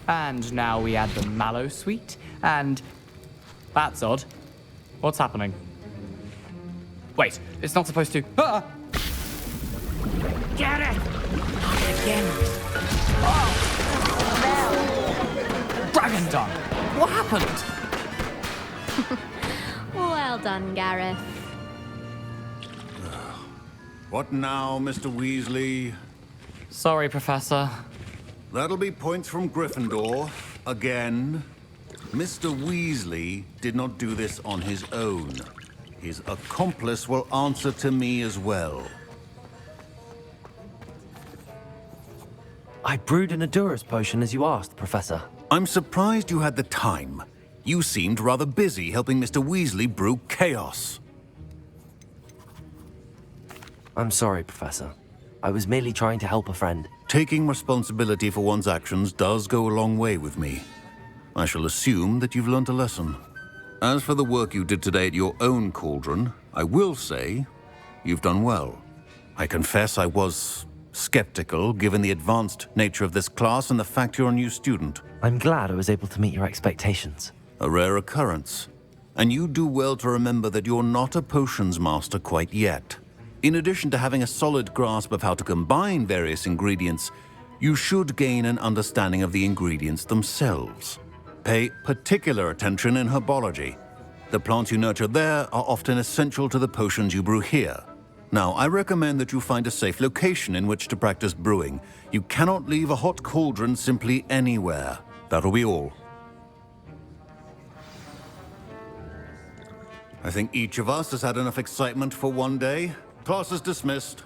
And now we add the mallow sweet, and... That's odd. What's happening? Wait, it's not supposed to... Ah! Get it! Again. Dragon Dung! What happened? Well done, Gareth. What now, Mr. Weasley? Sorry, Professor. That'll be points from Gryffindor. Again. Mr. Weasley did not do this on his own. His accomplice will answer to me as well. I brewed an Edurus potion as you asked, Professor. I'm surprised you had the time. You seemed rather busy helping Mr. Weasley brew chaos. I'm sorry, Professor. I was merely trying to help a friend. Taking responsibility for one's actions does go a long way with me. I shall assume that you've learnt a lesson. As for the work you did today at your own cauldron, I will say you've done well. I confess I was skeptical, given the advanced nature of this class and the fact you're a new student. I'm glad I was able to meet your expectations. A rare occurrence. And you do well to remember that you're not a potions master quite yet. In addition to having a solid grasp of how to combine various ingredients, you should gain an understanding of the ingredients themselves. Pay particular attention in herbology. The plants you nurture there are often essential to the potions you brew here. Now, I recommend that you find a safe location in which to practice brewing. You cannot leave a hot cauldron simply anywhere. That'll be all. I think each of us has had enough excitement for one day. Class is dismissed.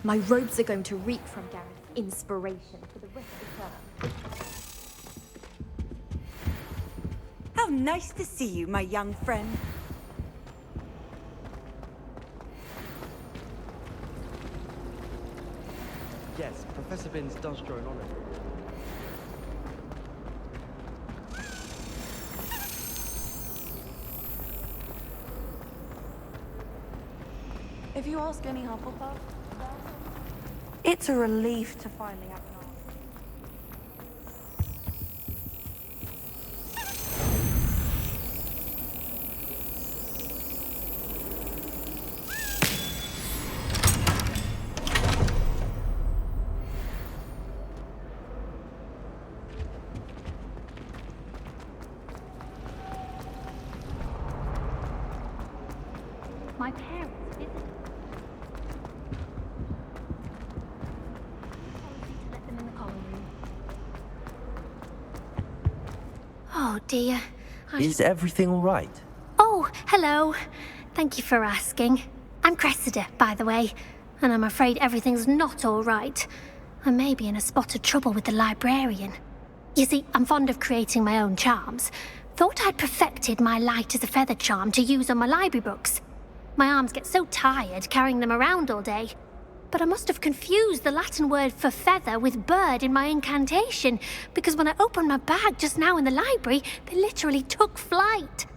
My robes are going to reek from Gareth's inspiration for the rest of the term. How nice to see you, my young friend. Yes, Professor Binns does drone on it. If you ask any Hufflepuff, it's a relief to finally have an answer. My parents visited. Policy to let them in the common room. Oh dear. Is everything all right? Oh, hello. Thank you for asking. I'm Cressida, by the way, and I'm afraid everything's not all right. I may be in a spot of trouble with the librarian. You see, I'm fond of creating my own charms. Thought I'd perfected my light as a feather charm to use on my library books. My arms get so tired carrying them around all day. But I must have confused the Latin word for feather with bird in my incantation, because when I opened my bag just now in the library, they literally took flight.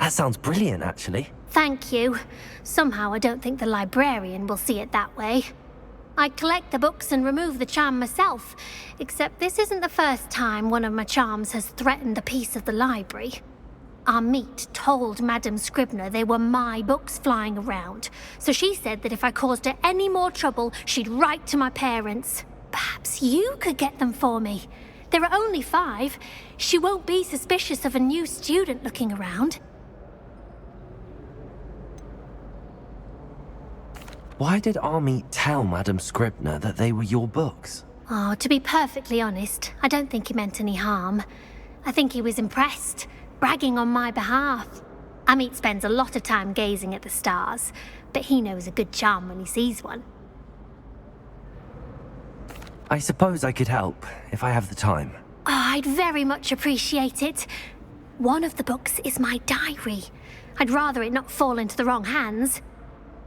That sounds brilliant, actually. Thank you. Somehow I don't think the librarian will see it that way. I collect the books and remove the charm myself, except this isn't the first time one of my charms has threatened the peace of the library. Our meet told Madame Scribner they were my books flying around, so she said that if I caused her any more trouble, she'd write to my parents. Perhaps you could get them for me. There are only 5. She won't be suspicious of a new student looking around. Why did Army tell Madame Scribner that they were your books? Oh, to be perfectly honest, I don't think he meant any harm. I think he was impressed, bragging on my behalf. Amit spends a lot of time gazing at the stars, but he knows a good charm when he sees one. I suppose I could help, if I have the time. Oh, I'd very much appreciate it. One of the books is my diary. I'd rather it not fall into the wrong hands.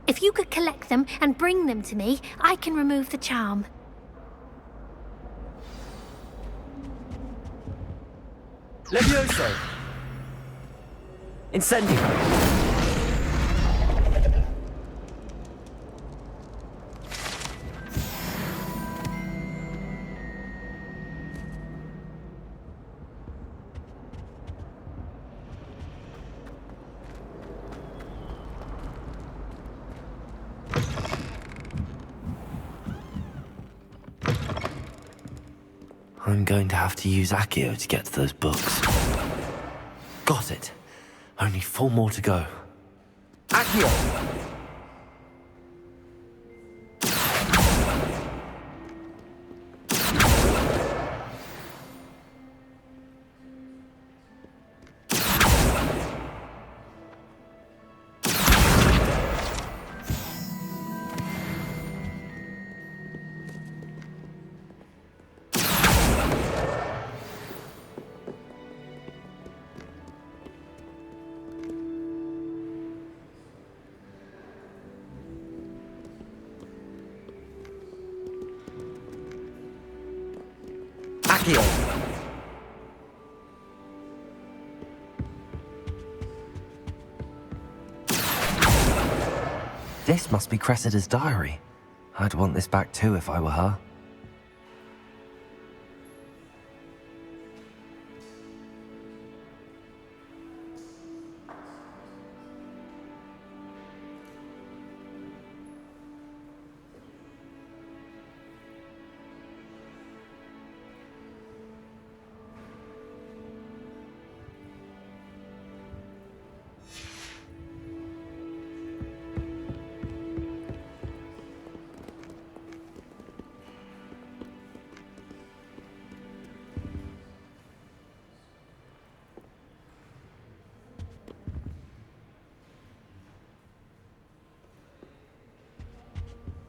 If you could collect them and bring them to me, I can remove the charm. Levioso! Incendio! I'm going to have to use Accio to get to those books. Got it. Only 4 more to go. Accio! Accio! This must be Cressida's diary. I'd want this back too if I were her.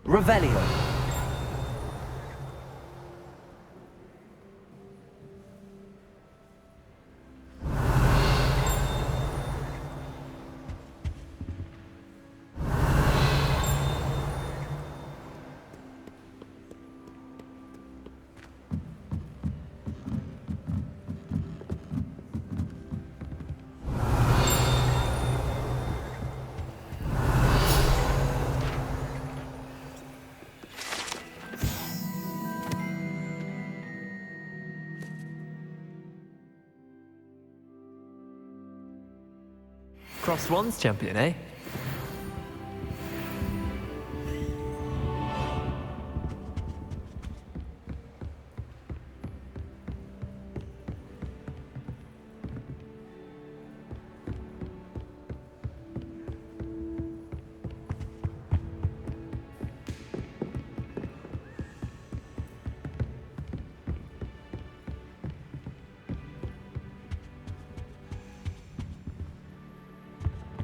Revelio. Crossed Wands champion, eh?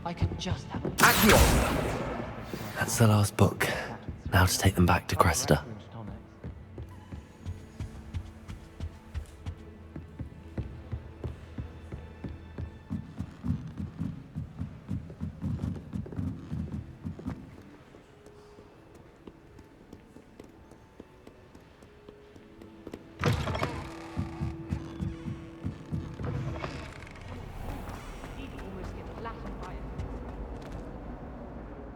I could just have That's the last book. Now to take them back to Cressida.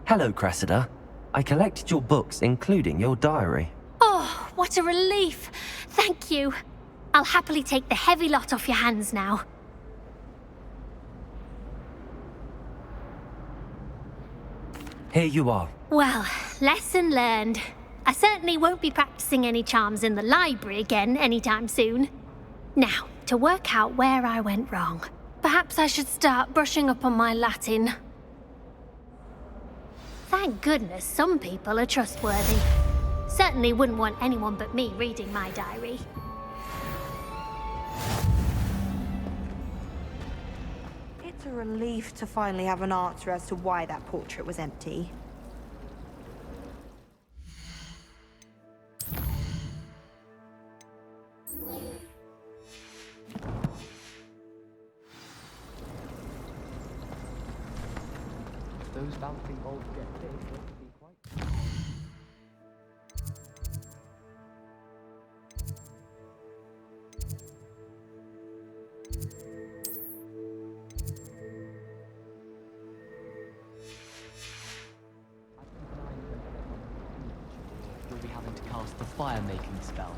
Hello, Cressida. I collected your books, including your diary. Oh, what a relief. Thank you. I'll happily take the heavy lot off your hands now. Here you are. Well, lesson learned. I certainly won't be practicing any charms in the library again anytime soon. Now, to work out where I went wrong. Perhaps I should start brushing up on my Latin. Thank goodness some people are trustworthy. Certainly wouldn't want anyone but me reading my diary. It's a relief to finally have an answer as to why that portrait was empty. those bouncing balls get big, they can be quite... You'll be having to cast the fire-making spell.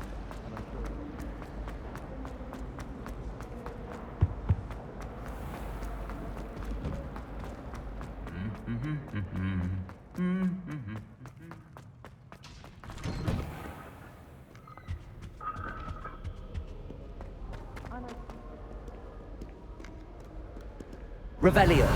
Revelio.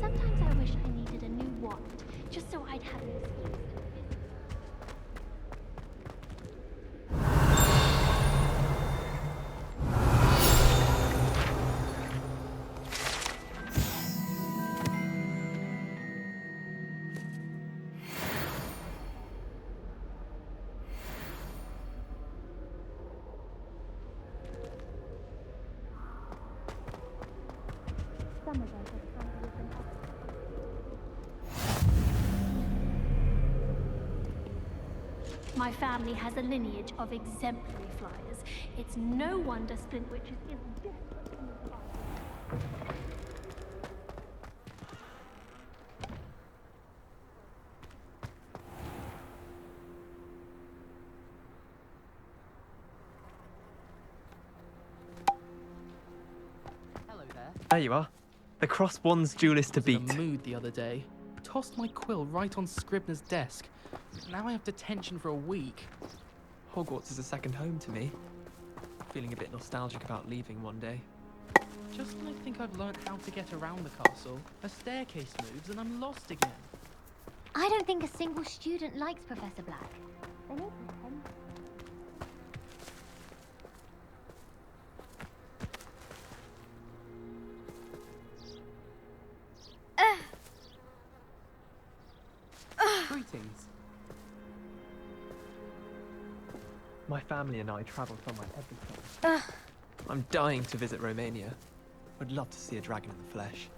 Sometimes I wish I needed a new wand, just so I'd have an excuse. Some of us are trying to live in My family has a lineage of exemplary flyers. It's no wonder Splintwitches is desperate to move on. Hello there. There you are. The Cross Wands duelist to I was in beat. a mood the other day. Tossed my quill right on Scribner's desk. Now I have detention for a week. Hogwarts is a second home to me. Feeling a bit nostalgic about leaving one day. Just when I think I've learned how to get around the castle, a staircase moves and I'm lost again. I don't think a single student likes Professor Black. They need to My family and I travel somewhere every summer. I'm dying to visit Romania. Would love to see a dragon in the flesh.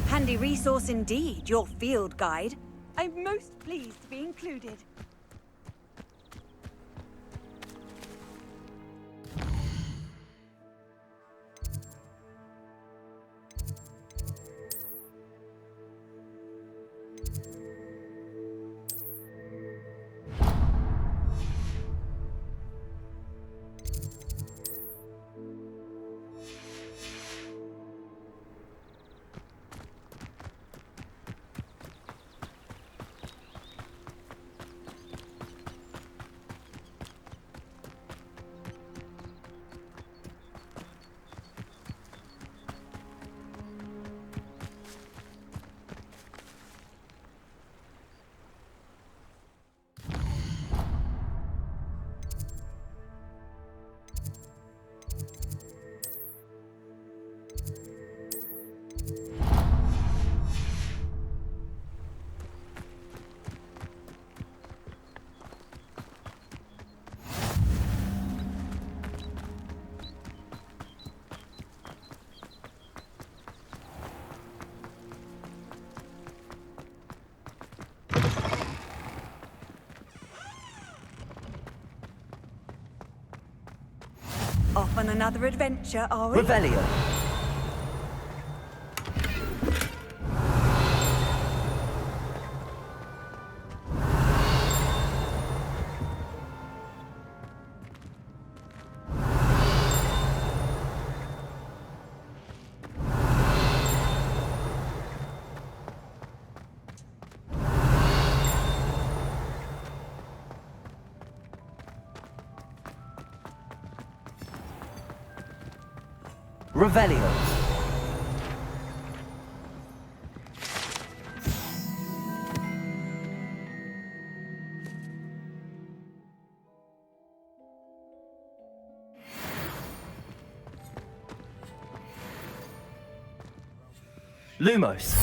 Handy resource indeed, your field guide. I'm most pleased to be included. Off on another adventure, are we? Revelio. Revelio. Lumos.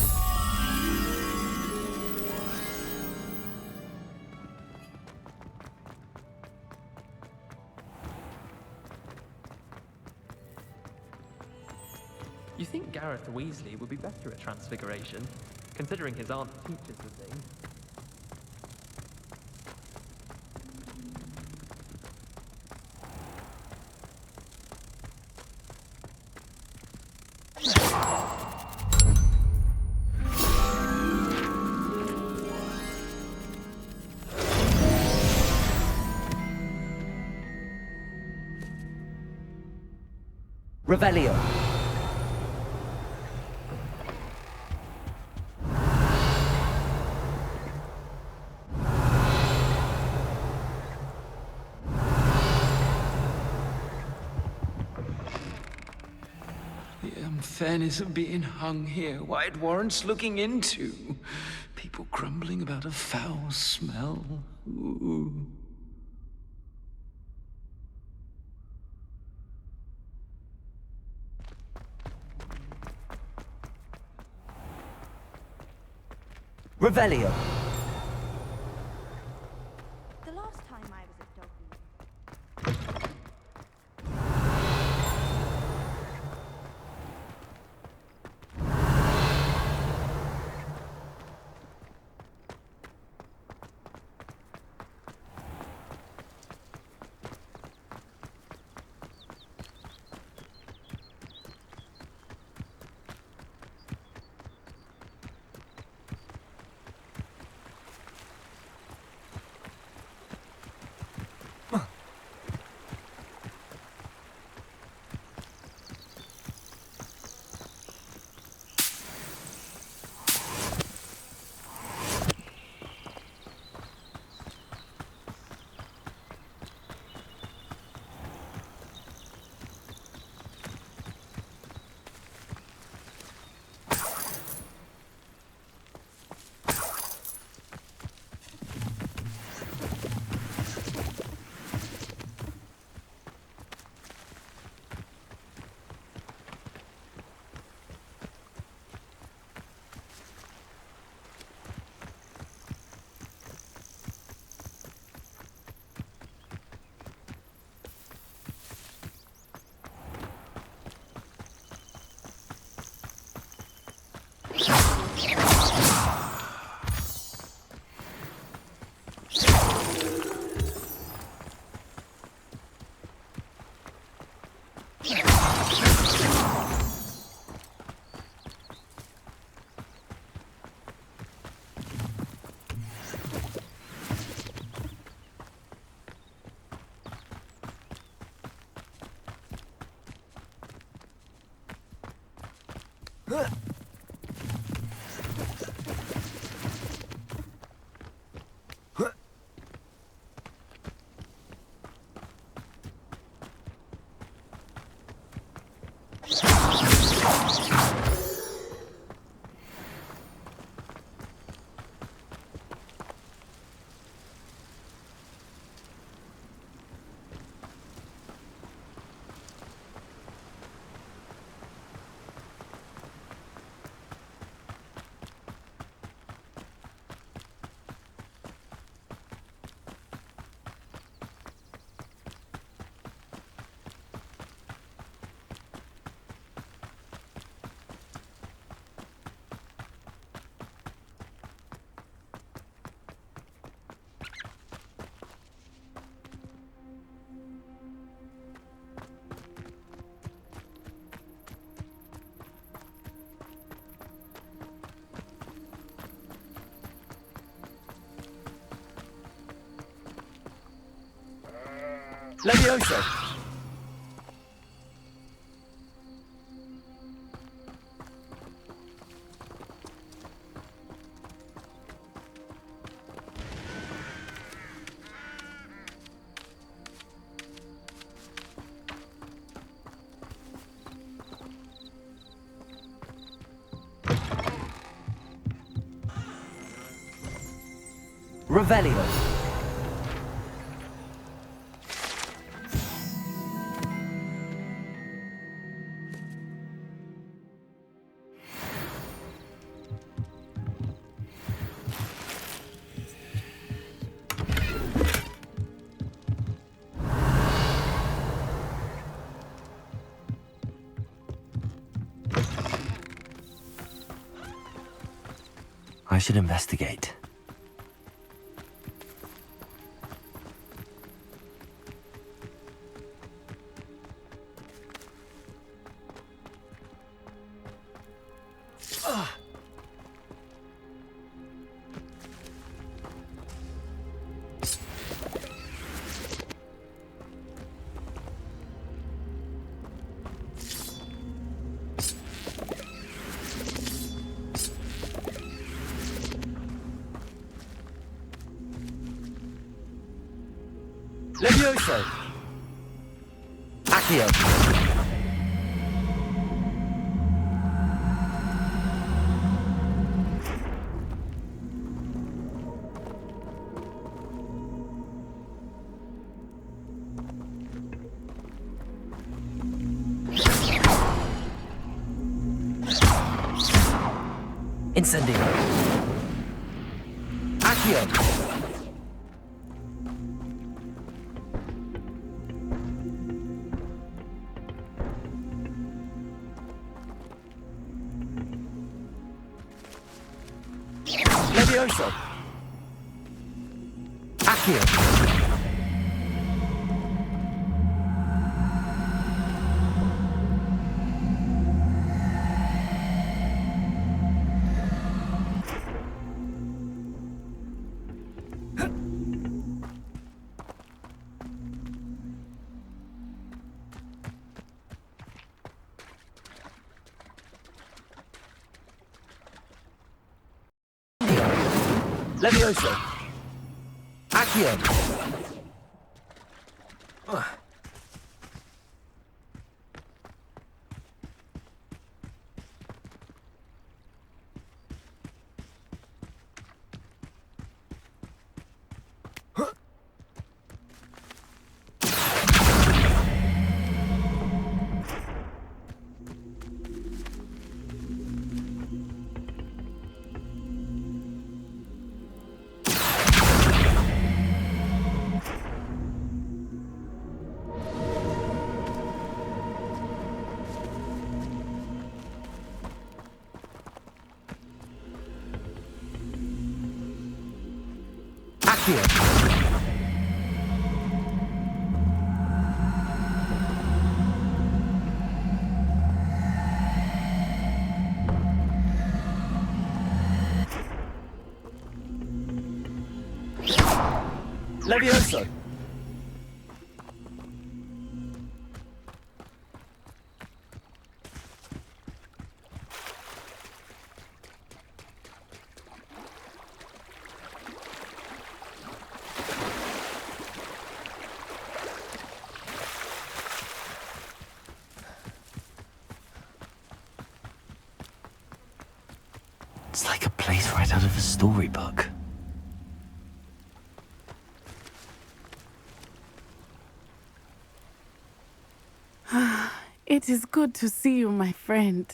You think Gareth Weasley would be better at transfiguration, considering his aunt teaches the thing? Revelio. The unfairness of being hung here, why it warrants looking into. People grumbling about a foul smell. Ooh. Revelio. The last time I was at Dogmeat. Levioso! Revelio. I should investigate. Levioso! Accio. Incendio. Accio. Levioso! Accio. Levioso! Accio. Accio. Levioso! It's like a place right out of a storybook. It is good to see you, my friend.